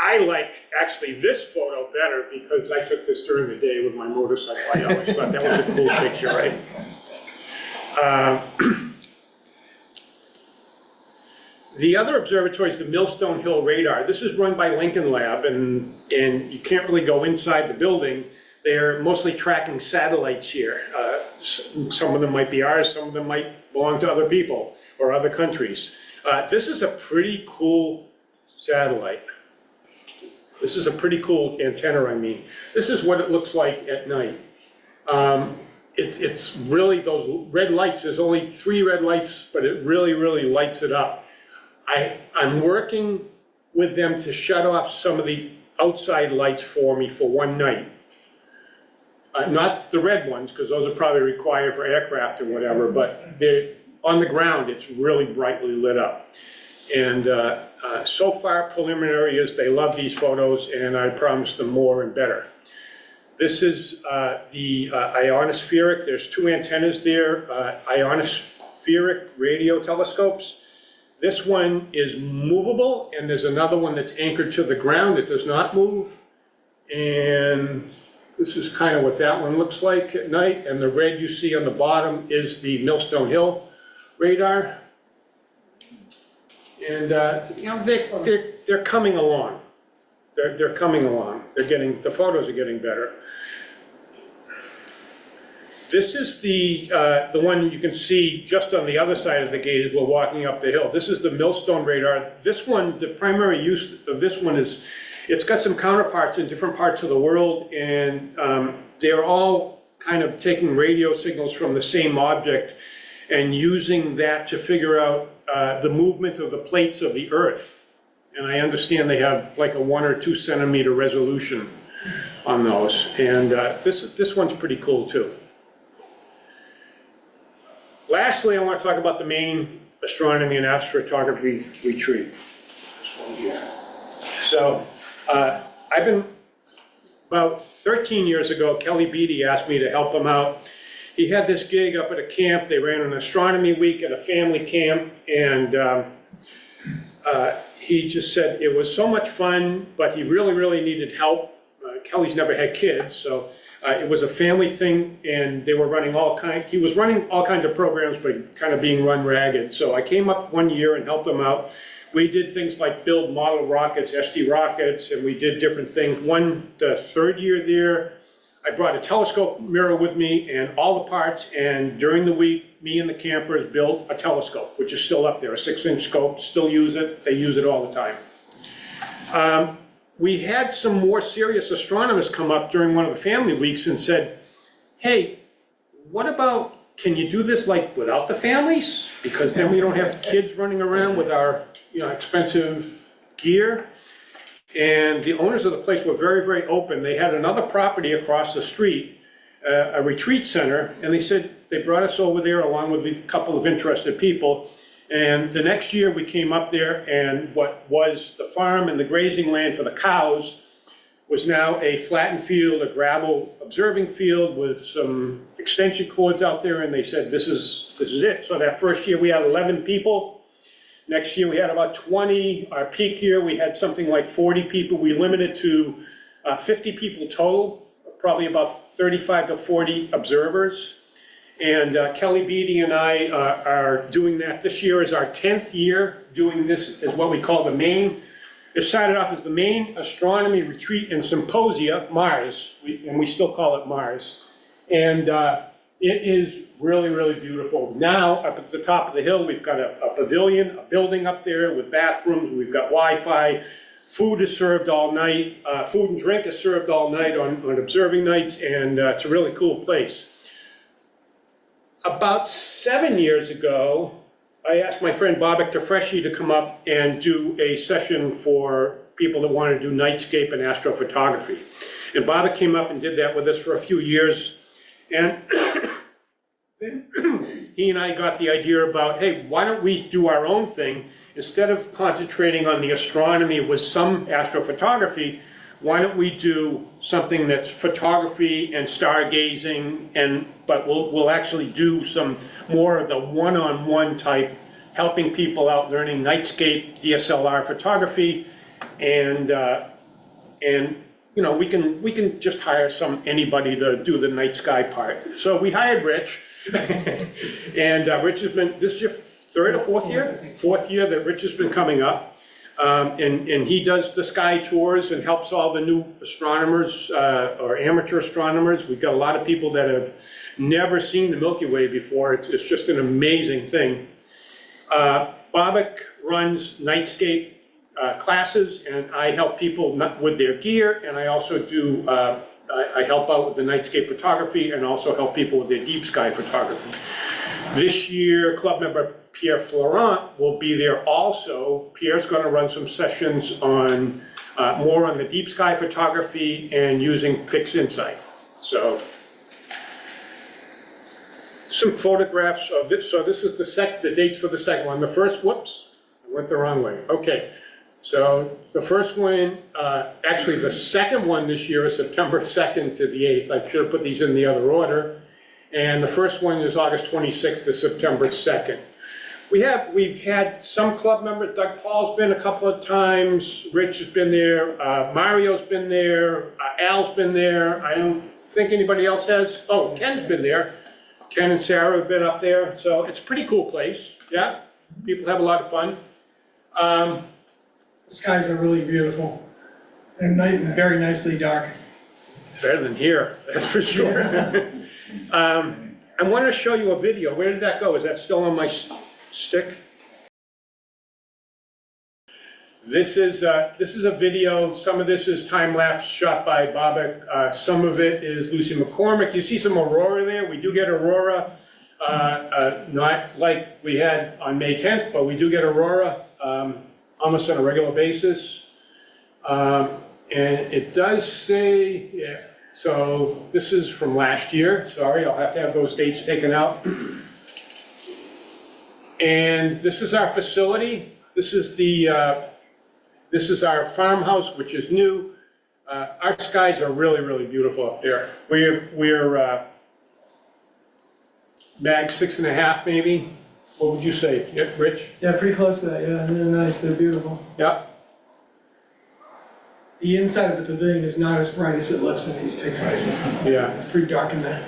I like actually this photo better because I took this during the day with my motorcycle. I always thought that was a cool picture, right? The other observatory is the Millstone Hill Radar. This is run by Lincoln Lab, and you can't really go inside the building. They're mostly tracking satellites here. Some of them might be ours, some of them might belong to other people or other countries. This is a pretty cool satellite. This is a pretty cool antenna, I mean. This is what it looks like at night. It's really those red lights. There's only 3 red lights, but it really, really lights it up. I'm working with them to shut off some of the outside lights for me for one night. Not the red ones, because those are probably required for aircraft or whatever, but on the ground, it's really brightly lit up. And so far, preliminary is they love these photos, and I promise them more and better. This is the ionospheric. There's 2 antennas there, ionospheric radio telescopes. This one is movable, and there's another one that's anchored to the ground that does not move. And this is kind of what that one looks like at night. And the red you see on the bottom is the Millstone Hill radar. And they're coming along. They're coming along. The photos are getting better. This is the one you can see just on the other side of the gate as we're walking up the hill. This is the Millstone radar. This one, the primary use of this one is, it's got some counterparts in different parts of the world, and they're all kind of taking radio signals from the same object and using that to figure out the movement of the plates of the Earth. And I understand they have like a 1 or 2 centimeter resolution on those. And this one's pretty cool too. Lastly, I want to talk about the main astronomy and astrophotography retreat. This one here. So I've been, about 13 years ago, Kelly Beatty asked me to help him out. He had this gig up at a camp. They ran an astronomy week at a family camp, and he just said it was so much fun, but he really, really needed help. Kelly's never had kids, so it was a family thing, and they were running he was running all kinds of programs, but kind of being run ragged. So I came up one year and helped him out. We did things like build model rockets, SD rockets, and we did different things. The 3rd year there, I brought a telescope mirror with me and all the parts, and during the week, me and the campers built a telescope, which is still up there, a 6-inch scope, still use it. They use it all the time. We had some more serious astronomers come up during one of the family weeks and said, hey, what about, can you do this like without the families? Because then we don't have kids running around with our expensive gear. And the owners of the place were very, very open. They had another property across the street, a retreat center, and they said, they brought us over there along with a couple of interested people. And the next year we came up there, and what was the farm and the grazing land for the cows was now a flattened field, a gravel observing field with some extension cords out there, and they said, this is it. So that first year we had 11 people. Next year we had about 20. Our peak year we had something like 40 people. We limited to 50 people total probably about 35 to 40 observers. And Kelly Beatty and I are doing that. This year is our 10th year doing this, is what we call the main. It started off as the Main Astronomy Retreat and Symposia, MARS, and we still call it MARS. And it is really, really beautiful. Now, up at the top of the hill, we've got a pavilion, a building up there with bathrooms. We've got Wi-Fi. Food is served all night. Food and drink is served all night on observing nights, and it's a really cool place. About 7 years ago, I asked my friend Bobak Diffraction to come up and do a session for people that want to do nightscape and astrophotography. And Bobak came up and did that with us for a few years. And then he and I got the idea about, hey, why don't we do our own thing? Instead of concentrating on the astronomy with some astrophotography, why don't we do something that's photography and stargazing, but we'll actually do some more of the one-on-one type, helping people out learning nightscape DSLR photography, and you know, we can just hire anybody to do the night sky part. So we hired Rich, and Rich has been, this is your third or fourth year? Fourth year that Rich has been coming up. And he does the sky tours and helps all the new astronomers or amateur astronomers. We've got a lot of people that have never seen the Milky Way before. It's just an amazing thing. Bobak runs nightscape classes, and I help people with their gear, and I also do, I help out with the nightscape photography and also help people with their deep sky photography. This year, club member Pierre Florent will be there also. Pierre's going to run some sessions on more on the deep sky photography and using PixInsight. So, some photographs of this. So this is the dates for the second one. The first, whoops, I went the wrong way. Okay, so the first one, actually the second one this year is September 2nd to the 8th. I should have put these in the other order. And the first one is August 26th to September 2nd. We've had some club members. Doug Paul's been a couple of times. Rich has been there. Mario's been there. Al's been there. I don't think anybody else has. Oh, Ken's been there. Ken and Sarah have been up there. So it's a pretty cool place. Yeah, people have a lot of fun. The skies are really beautiful. They're very nicely dark. Better than here, that's for sure. I want to show you a video. Where did that go? Is that still on my stick? This is a video. Some of this is time-lapse shot by Bobak. Some of it is Lucy McCormick. You see some aurora there. We do get aurora, not like we had on May 10th, but we do get aurora almost on a regular basis. And it does say, yeah. So this is from last year. Sorry, I'll have to have those dates taken out. And this is our facility. This is our farmhouse, which is new. Our skies are really, really beautiful up there. We're mag 6.5 maybe. What would you say, yeah, Rich? Yeah, pretty close to that. Yeah, they're nice. They're beautiful. Yeah. The inside of the pavilion is not as bright as it looks in these pictures. Yeah. It's pretty dark in there.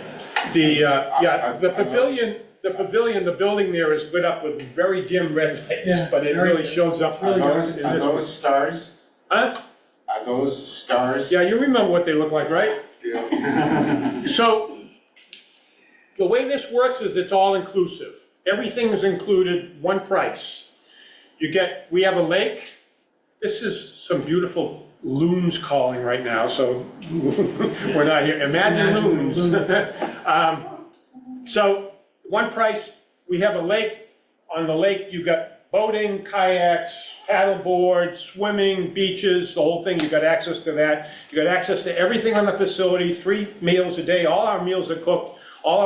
The pavilion, the building there is lit up with very dim red lights, Yeah, but it really shows up. Are those stars? Huh? Are those stars? Yeah, you remember what they look like, right? Yeah. So, the way this works is it's all inclusive. Everything is included, one price. We have a lake. This is some beautiful loons calling right now, so we're not here. Imagine loons. So, one price, we have a lake. On the lake, you've got boating, kayaks, paddle boards, swimming, beaches, the whole thing. You've got access to that. You've got access to everything on the facility, 3 meals a day. All our meals are cooked. All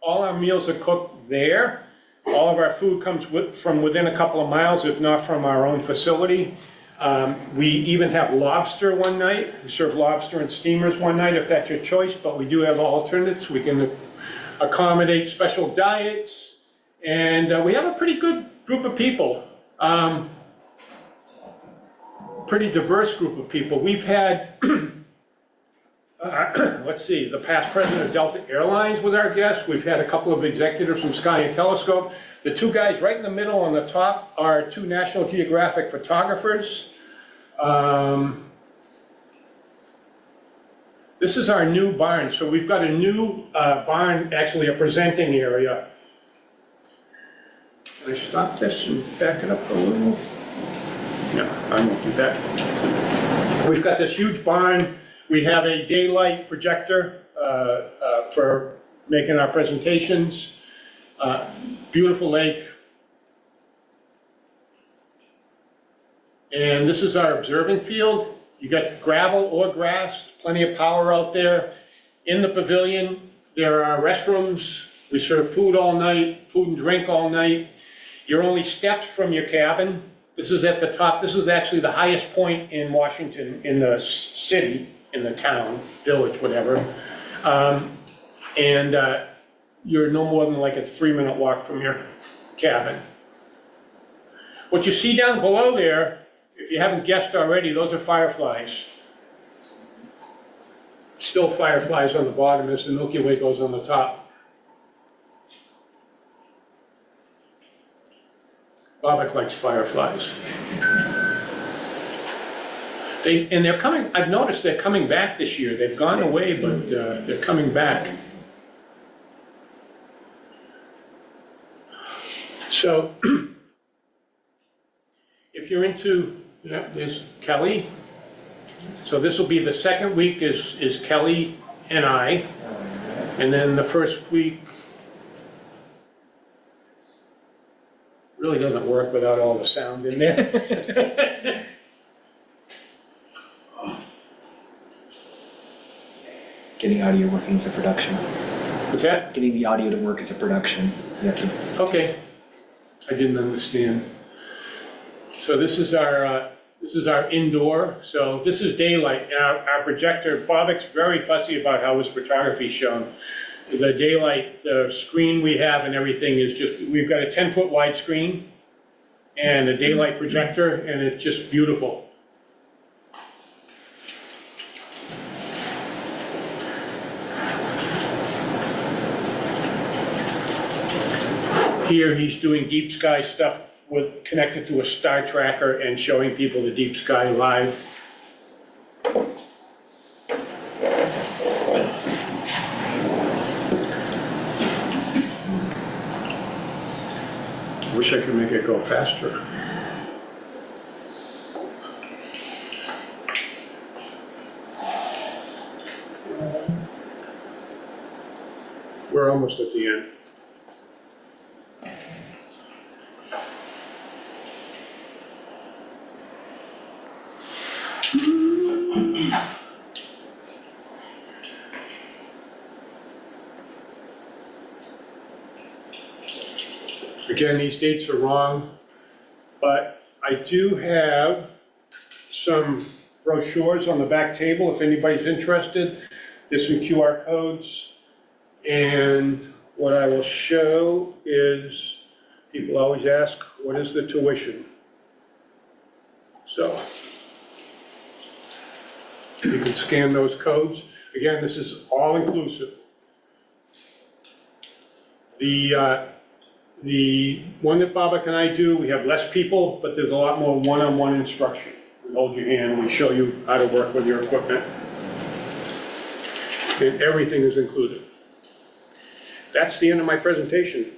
our meals are cooked there. All of our food comes from within a couple of miles, if not from our own facility. We even have lobster one night. We serve lobster and steamers one night if that's your choice, but we do have alternates. We can accommodate special diets, and we have a pretty good group of people. Pretty diverse group of people. We've had let's see, the past president of Delta Airlines was our guest. We've had a couple of executives from Sky and Telescope. The two guys right in the middle on the top are two National Geographic photographers. This is our new barn. So we've got a new barn, actually a presenting area. Can I stop this and back it up a little? No, I won't do that. We've got this huge barn. We have a daylight projector for making our presentations. Beautiful lake. And this is our observing field. You got gravel or grass, plenty of power out there. In the pavilion, there are restrooms. We serve food all night, food and drink all night. You're only steps from your cabin. This is at the top. This is actually the highest point in Washington, in the city, in the town, village, whatever. You're no more than like a 3-minute walk from your cabin. What you see down below there, if you haven't guessed already, those are fireflies. Still fireflies on the bottom as the Milky Way goes on the top. Bobak likes fireflies. They're coming, I've noticed they're coming back this year. They've gone away, but they're coming back. So, if you're into, yeah, there's Kelly. So this will be the second week is Kelly and I. And then the first week really doesn't work without all the sound in there. Getting audio working is a production. What's that? Getting the audio to work is a production. You have to. Okay, I didn't understand. So this is our indoor. So this is daylight. Our projector, Bobak's very fussy about how his photography is shown. The daylight, the screen we have and everything is just, we've got a 10-foot wide screen and a daylight projector, and it's just beautiful. Here he's doing deep sky stuff connected to a star tracker and showing people the deep sky live. Wish I could make it go faster. We're almost at the end. Again, these dates are wrong, but I do have some brochures on the back table if anybody's interested. There's some QR codes, and what I will show is, people always ask, what is the tuition? So, you can scan those codes. Again, this is all inclusive. The one that Bobak and I do, we have less people, but there's a lot more one-on-one instruction. We hold your hand, we show you how to work with your equipment. And everything is included. That's the end of my presentation.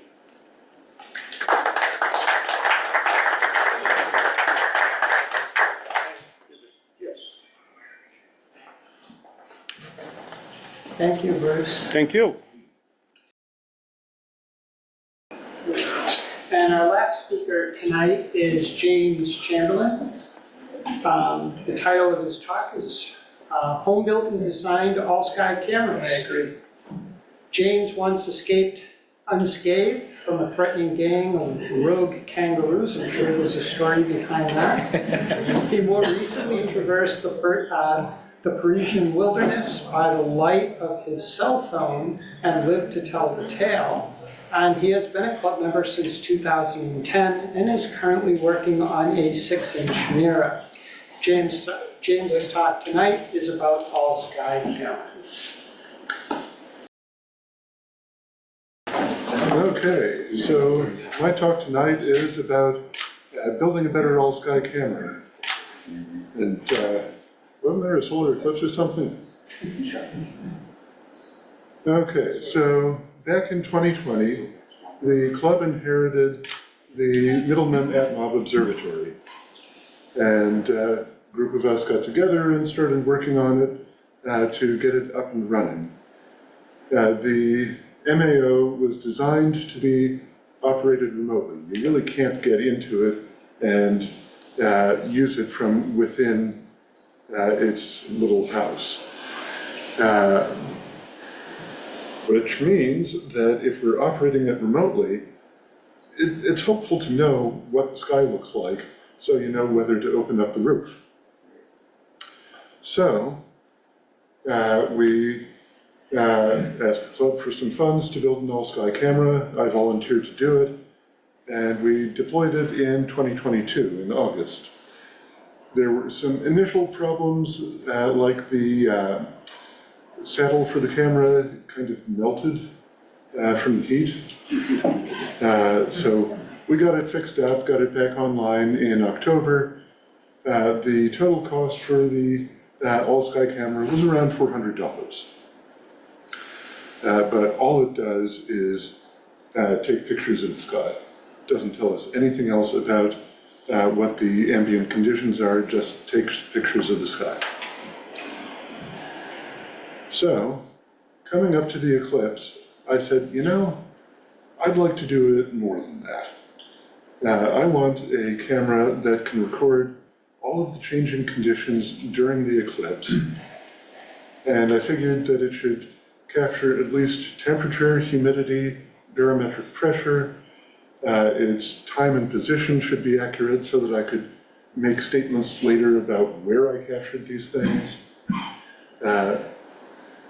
Yes. Thank you, Bruce. Thank you. And our last speaker tonight is James Chamberlain. The title of his talk is Home Built and Designed All-Sky Cameras. I agree. James once escaped unscathed from a threatening gang of rogue kangaroos. I'm sure there's a story behind that. He more recently traversed the Parisian wilderness by the light of his cell phone and lived to tell the tale. And he has been a club member since 2010 and is currently working on a 6-inch mirror. James James's talk tonight is about all sky cameras. Okay, so my talk tonight is about building a better all-sky camera. And wasn't there a solar eclipse or something? Okay, so back in 2020, the club inherited the Middleman ATMoB Observatory. And a group of us got together and started working on it to get it up and running. The MAO was designed to be operated remotely. You really can't get into it and use it from within its little house. Which means that if we're operating it remotely, it's helpful to know what the sky looks like so you know whether to open up the roof. So we asked the club for some funds to build an all-sky camera. I volunteered to do it, and we deployed it in 2022, in August. There were some initial problems, like the saddle for the camera kind of melted from the heat. So we got it fixed up, got it back online in October. The total cost for the all-sky camera was around $400. But all it does is take pictures of the sky. It doesn't tell us anything else about what the ambient conditions are, just takes pictures of the sky. So, coming up to the eclipse, I said, you know, I'd like to do it more than that. I want a camera that can record all of the changing conditions during the eclipse. And I figured that it should capture at least temperature, humidity, barometric pressure. Its time and position should be accurate so that I could make statements later about where I captured these things.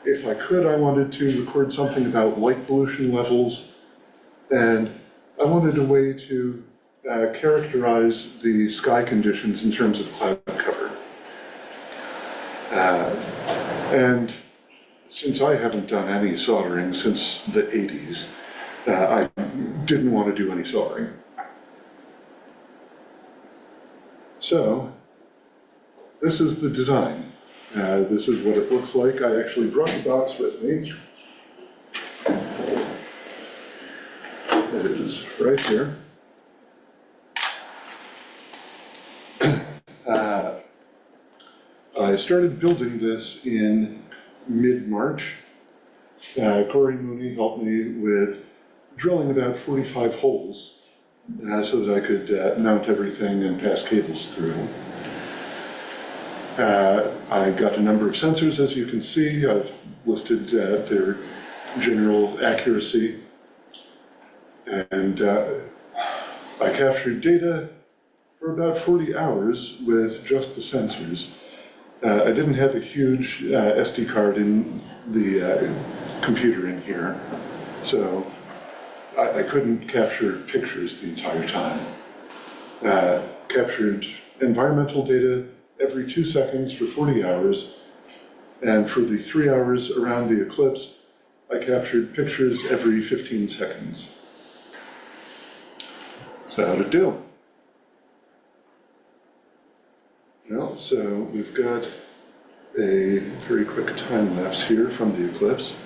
If I could, I wanted to record something about light pollution levels, and I wanted a way to characterize the sky conditions in terms of cloud cover. And since I haven't done any soldering since the 80s, I didn't want to do any soldering. So, this is the design. This is what it looks like. I actually brought the box with me. It is right here. I started building this in mid-March. Corey Mooney helped me with drilling about 45 holes so that I could mount everything and pass cables through. I got a number of sensors, as you can see. I've listed their general accuracy. And I captured data for about 40 hours with just the sensors. I didn't have a huge SD card in the computer in here, so I couldn't capture pictures the entire time. Captured environmental data every 2 seconds for 40 hours, and for the 3 hours around the eclipse, I captured pictures every 15 seconds. So how'd it do? Well, so we've got a very quick time lapse here from the eclipse.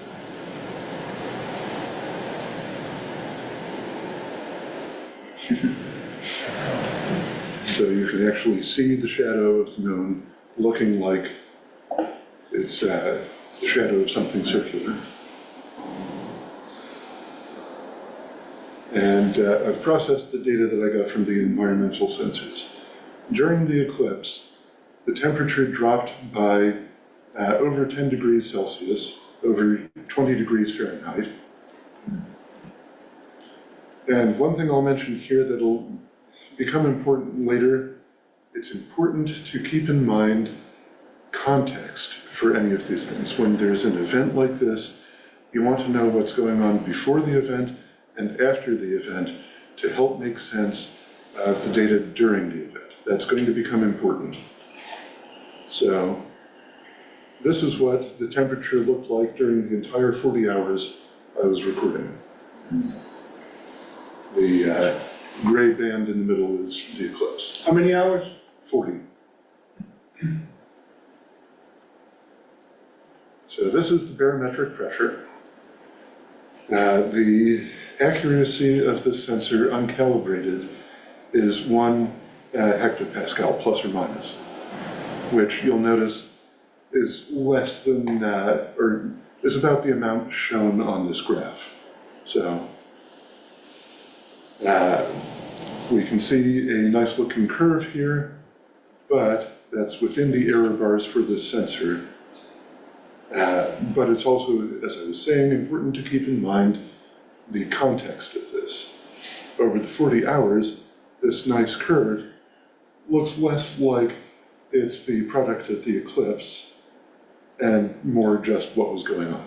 So you can actually see the shadow of the moon looking like it's the shadow of something circular. And I've processed the data that I got from the environmental sensors. During the eclipse, the temperature dropped by over 10 degrees Celsius, over 20 degrees Fahrenheit. And one thing I'll mention here that'll become important later, it's important to keep in mind context for any of these things. When there's an event like this, you want to know what's going on before the event and after the event to help make sense of the data during the event. That's going to become important. So this is what the temperature looked like during the entire 40 hours I was recording. The gray band in the middle is the eclipse. How many hours? 40. So this is the barometric pressure. The accuracy of this sensor uncalibrated is 1 hectopascal, plus or minus, which you'll notice is less than, or is about the amount shown on this graph. So we can see a nice looking curve here, but that's within the error bars for this sensor. But it's also, as I was saying, important to keep in mind the context of this. Over the 40 hours, this nice curve looks less like it's the product of the eclipse and more just what was going on.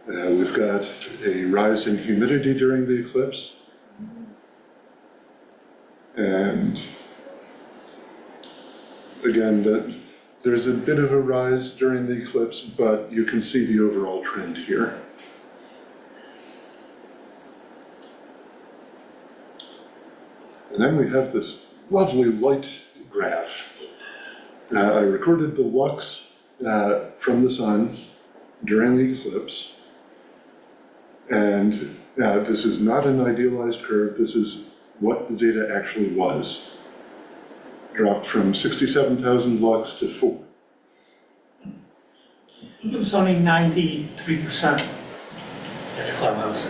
We've got a rise in humidity during the eclipse. And again, there's a bit of a rise during the eclipse, but you can see the overall trend here. And then we have this lovely light graph. I recorded the lux from the sun during the eclipse. And this is not an idealized curve. This is what the data actually was. Dropped from 67,000 lux to 4. It was only 93% at the clubhouse.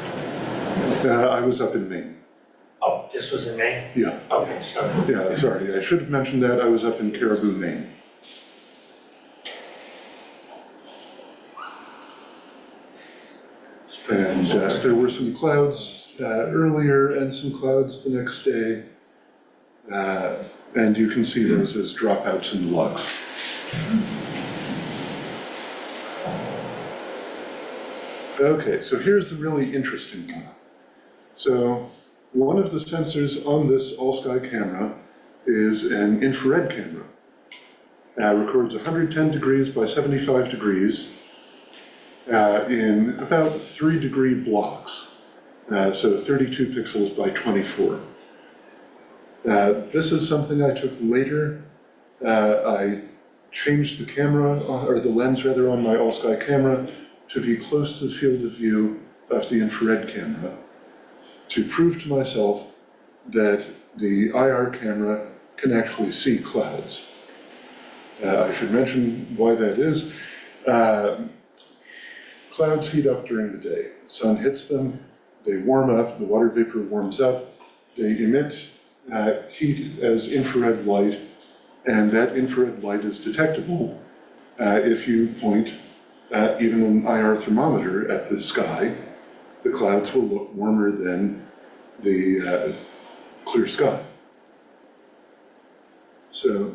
I was up in Maine. Oh, this was in Maine? Yeah. Okay, sorry. Yeah, sorry. I should have mentioned that. I was up in Caribou, Maine. And there were some clouds earlier and some clouds the next day. And you can see those as dropouts in the lux. Okay, so here's the really interesting one. So one of the sensors on this all-sky camera is an infrared camera. Records 110 degrees by 75 degrees in about 3-degree blocks. So 32 pixels by 24. This is something I took later. I changed the camera, or the lens rather, on my all-sky camera to be close to the field of view of the infrared camera to prove to myself that the IR camera can actually see clouds. I should mention why that is. Clouds heat up during the day. The sun hits them, they warm up, the water vapor warms up, they emit heat as infrared light, and that infrared light is detectable if you point even an IR thermometer at the sky. The clouds will look warmer than the clear sky. So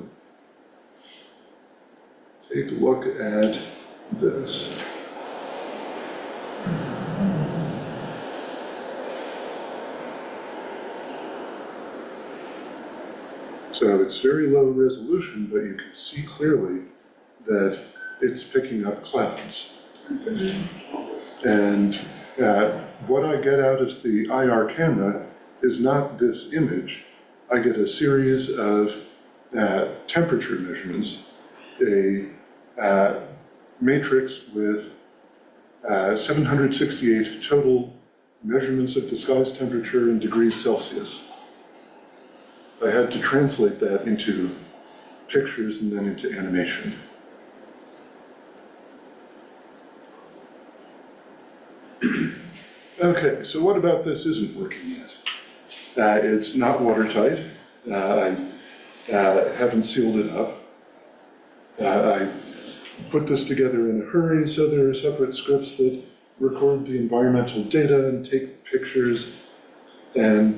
take a look at this. So it's very low resolution, but you can see clearly that it's picking up clouds. And what I get out of the IR camera is not this image. I get a series of temperature measurements, a matrix with 768 total measurements of the sky's temperature in degrees Celsius. I had to translate that into pictures and then into animation. Okay, so what about this isn't working yet? It's not watertight. I haven't sealed it up. I put this together in a hurry, so there are separate scripts that record the environmental data and take pictures, and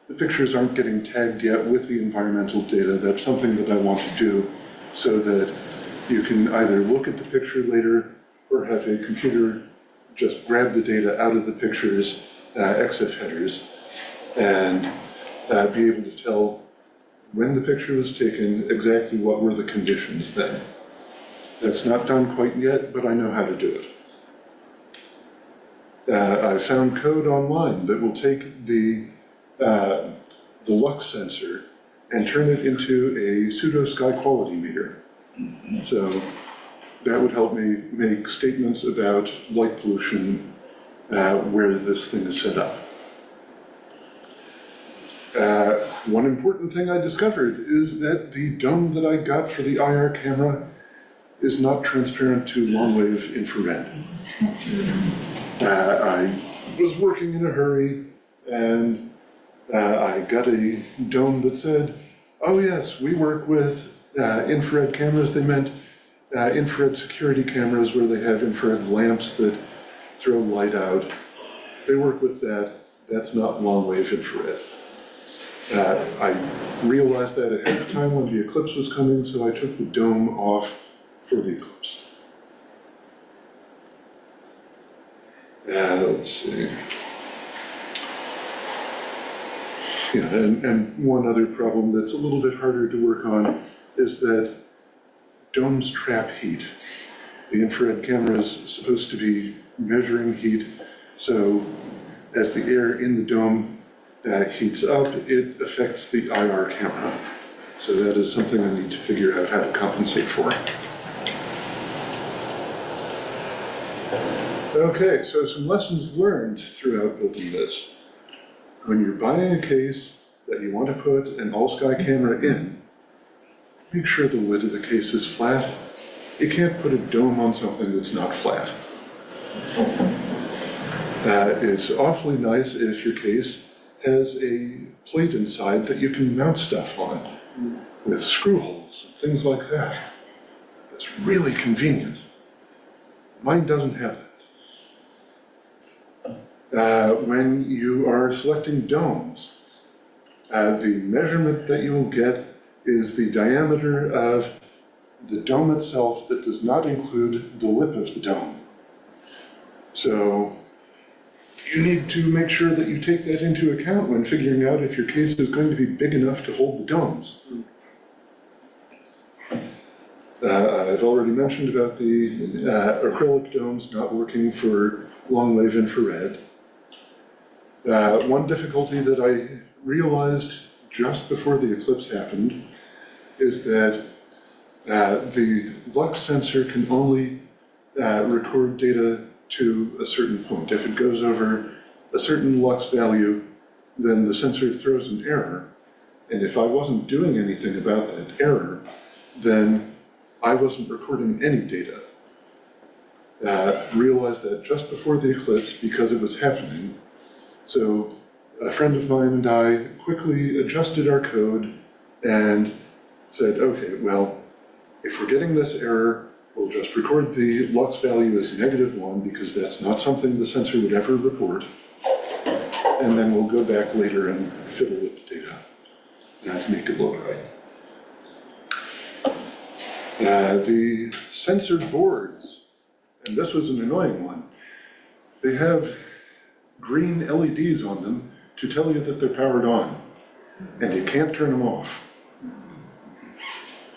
the pictures aren't getting tagged yet with the environmental data. That's something that I want to do so that you can either look at the picture later or have a computer just grab the data out of the pictures, EXIF headers, and be able to tell when the picture was taken, exactly what were the conditions then. That's not done quite yet, but I know how to do it. I found code online that will take the lux sensor and turn it into a pseudo sky quality meter. So that would help me make statements about light pollution where this thing is set up. One important thing I discovered is that the dome that I got for the IR camera is not transparent to long-wave infrared. I was working in a hurry, and I got a dome that said, oh yes, we work with infrared cameras. They meant infrared security cameras where they have infrared lamps that throw light out. They work with that. That's not long-wave infrared. I realized that ahead of time when the eclipse was coming, so I took the dome off for the eclipse. Let's see. Yeah, and one other problem that's a little bit harder to work on is that domes trap heat. The infrared camera is supposed to be measuring heat, so as the air in the dome heats up, it affects the IR camera. So that is something I need to figure out how to compensate for. Okay, so some lessons learned throughout building this. When you're buying a case that you want to put an all-sky camera in, make sure the lid of the case is flat. You can't put a dome on something that's not flat. It's awfully nice if your case has a plate inside that you can mount stuff on with screw holes and things like that. It's really convenient. Mine doesn't have that. When you are selecting domes, the measurement that you will get is the diameter of the dome itself that does not include the lip of the dome. So you need to make sure that you take that into account when figuring out if your case is going to be big enough to hold the domes. I've already mentioned about the acrylic domes not working for long-wave infrared. One difficulty that I realized just before the eclipse happened is that the lux sensor can only record data to a certain point. If it goes over a certain lux value, then the sensor throws an error. And if I wasn't doing anything about that error, then I wasn't recording any data. Realized that just before the eclipse because it was happening. So a friend of mine and I quickly adjusted our code and said, okay, well, if we're getting this error, we'll just record the lux value as -1 because that's not something the sensor would ever report. And then we'll go back later and fiddle with the data to make it look right. The sensor boards, and this was an annoying one, they have green LEDs on them to tell you that they're powered on, and you can't turn them off.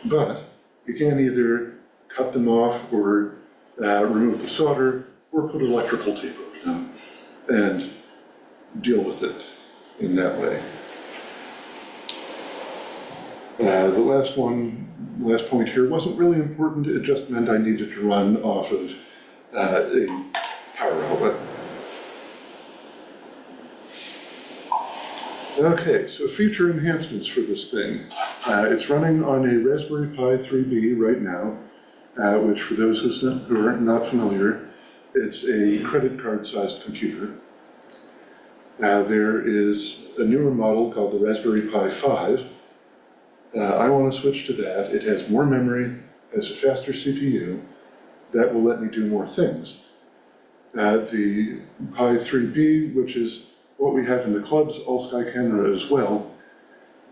But you can either cut them off or remove the solder or put electrical tape over them and deal with it in that way. The last point here wasn't really important, it just meant I needed to run off of a power outlet. Okay, so feature enhancements for this thing. It's running on a Raspberry Pi 3B right now, which for those who are not familiar, it's a credit card-sized computer. There is a newer model called the Raspberry Pi 5. I want to switch to that. It has more memory, has a faster CPU. That will let me do more things. The Pi 3B, which is what we have in the club's all-sky camera as well,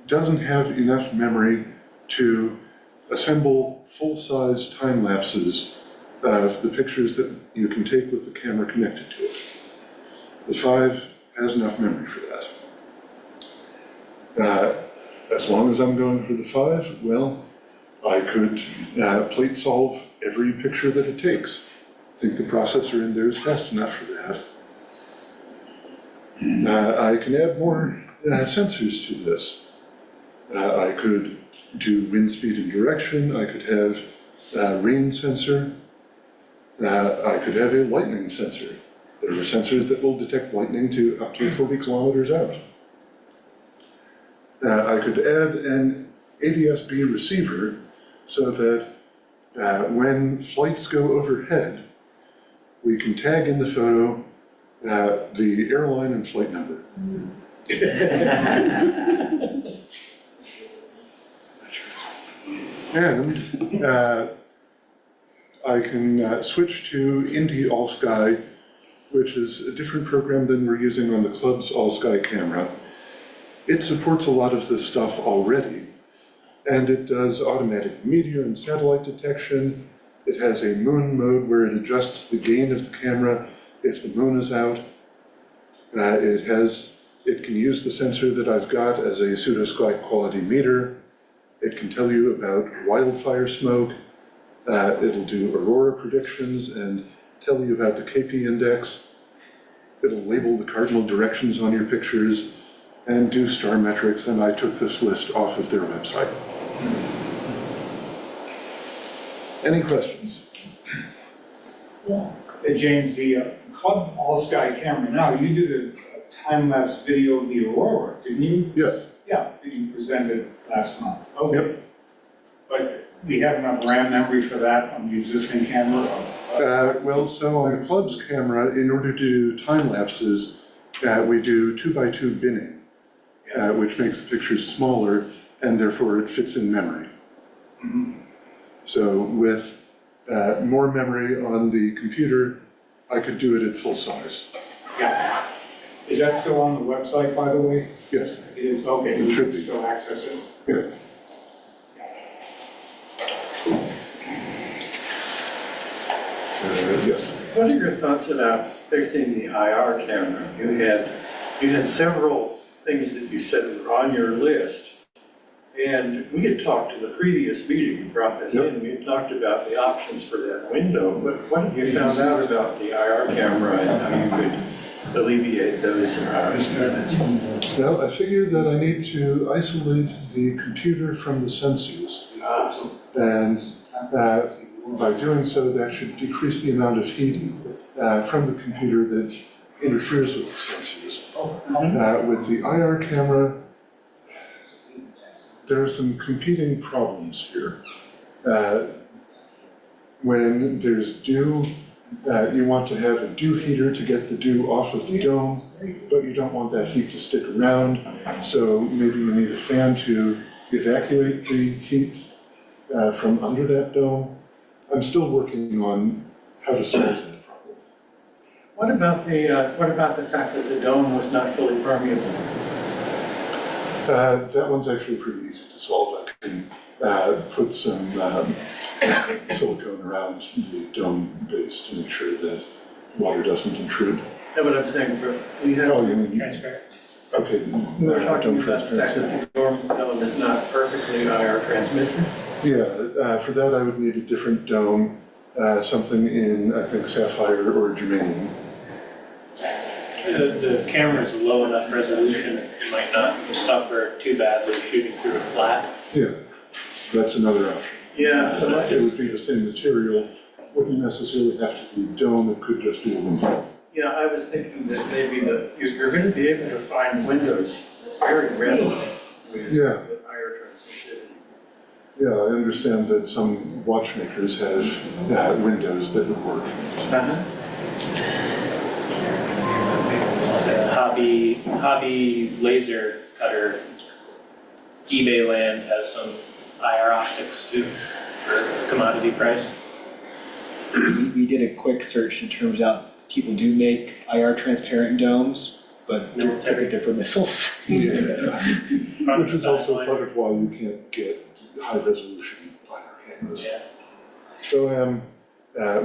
doesn't have enough memory to assemble full-size time lapses of the pictures that you can take with the camera connected to it. The 5 has enough memory for that. As long as I'm going for the 5, well, I could plate solve every picture that it takes. I think the processor in there is fast enough for that. I can add more sensors to this. I could do wind speed and direction. I could have rain sensor. I could have a lightning sensor. There are sensors that will detect lightning to up to 40 kilometers out. I could add an ADS-B receiver so that when flights go overhead, we can tag in the photo the airline and flight number. And I can switch to Indy All Sky, which is a different program than we're using on the club's All Sky camera. It supports a lot of this stuff already, and it does automatic meteor and satellite detection. It has a moon mode where it adjusts the gain of the camera if the moon is out. It can use the sensor that I've got as a pseudo-sky quality meter. It can tell you about wildfire smoke. It'll do aurora predictions and tell you about the KP index. It'll label the cardinal directions on your pictures and do star metrics, and I took this list off of their website. Any questions? Hey, James, the Club All Sky camera, now you did a time-lapse video of the aurora, didn't you? Yes. Yeah, you presented last month. Okay. Yep. But we have enough RAM memory for that on the existing camera? Well, so on the club's camera, in order to do time lapses, we do 2x2 binning, which makes the pictures smaller, and therefore it fits in memory. Mm-hmm. So with more memory on the computer, I could do it at full size. Yeah. Is that still on the website, by the way? Yes. It is, okay, It you should can be. still access it? Yeah. Yes. What are your thoughts about fixing the IR camera? You had several things that you said were on your list. And we had talked in the previous meeting, you brought this in, we had talked about the options for that window, but what have you found out about the IR camera and how you could alleviate those Well, I figured that I need to isolate the computer from the sensors. And by doing so, that should decrease the amount of heat from the computer that interferes with the sensors. With the IR camera, there are some competing problems here. When there's dew, you want to have a dew heater to get the dew off of the dome, but you don't want that heat to stick around, so maybe you need a fan to evacuate the heat from under that dome. I'm still working on how to solve that problem. What about the fact that the dome was not fully permeable? That one's actually pretty easy to solve. I can put some silicone around the dome base to make sure that water doesn't intrude. No, but I'm saying, we have. Oh, you mean? Transparent. Okay. We were talking about the fact that the dome is not perfectly IR transmissive. Yeah, for that I would need a different dome, something in, I think, sapphire or germanium. The camera's low enough resolution, it might not suffer too badly shooting through a flat. Yeah, that's another option. Yeah. It would be the same material, wouldn't necessarily have to be dome, it could just be a window. Yeah, I was thinking that maybe you're going to be able to find windows very readily with IR transmissivity. Yeah, I understand that some watchmakers have windows that would work. Hobby laser cutter, eBay land has some IR optics too for a commodity price. We did a quick search and it turns out people do make IR transparent domes, but they're different missiles. Which is also part of why you can't get high resolution IR cameras. Yeah. So I am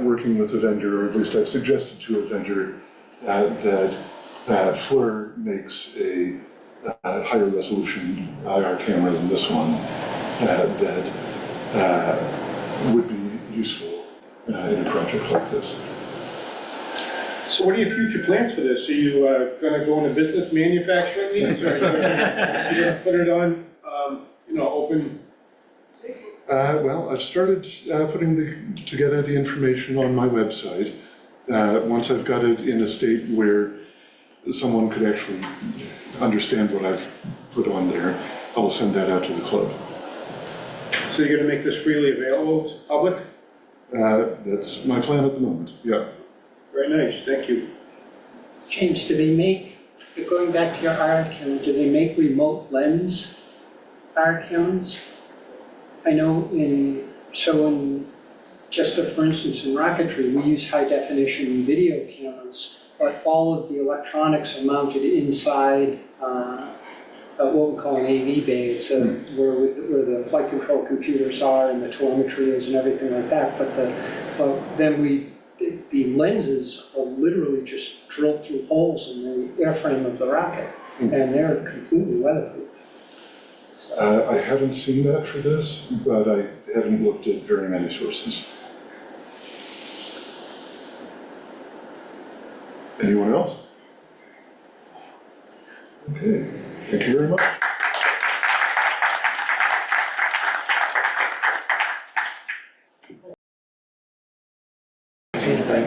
working with a vendor, or at least I've suggested to a vendor that FLIR makes a higher resolution IR camera than this one that would be useful in a project like this. So what are your future plans for this? Are you gonna go into business manufacturing these, or are you gonna put it on, open? Well, I've started putting together the information on my website. Once I've got it in a state where someone could actually understand what I've put on there, I'll send that out to the club. So you're gonna make this freely available to the public? That's my plan at the moment, yeah. Very nice, thank you. James, do they make, going back to your IR camera, do they make remote lens IR cameras? I know for instance, in rocketry, we use high definition video cameras, but all of the electronics are mounted inside what we call an AV bay. It's where the flight control computers are and the telemetry is and everything like that. But then the lenses are literally just drilled through holes in the airframe of the rocket, and they're completely weatherproof. I haven't seen that for this, but I haven't looked at very many sources. Anyone else? Okay, thank you very much.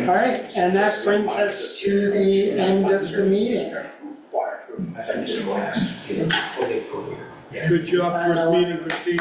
All right, and that brings us to the end of the meeting. Good job, first meeting, Christine.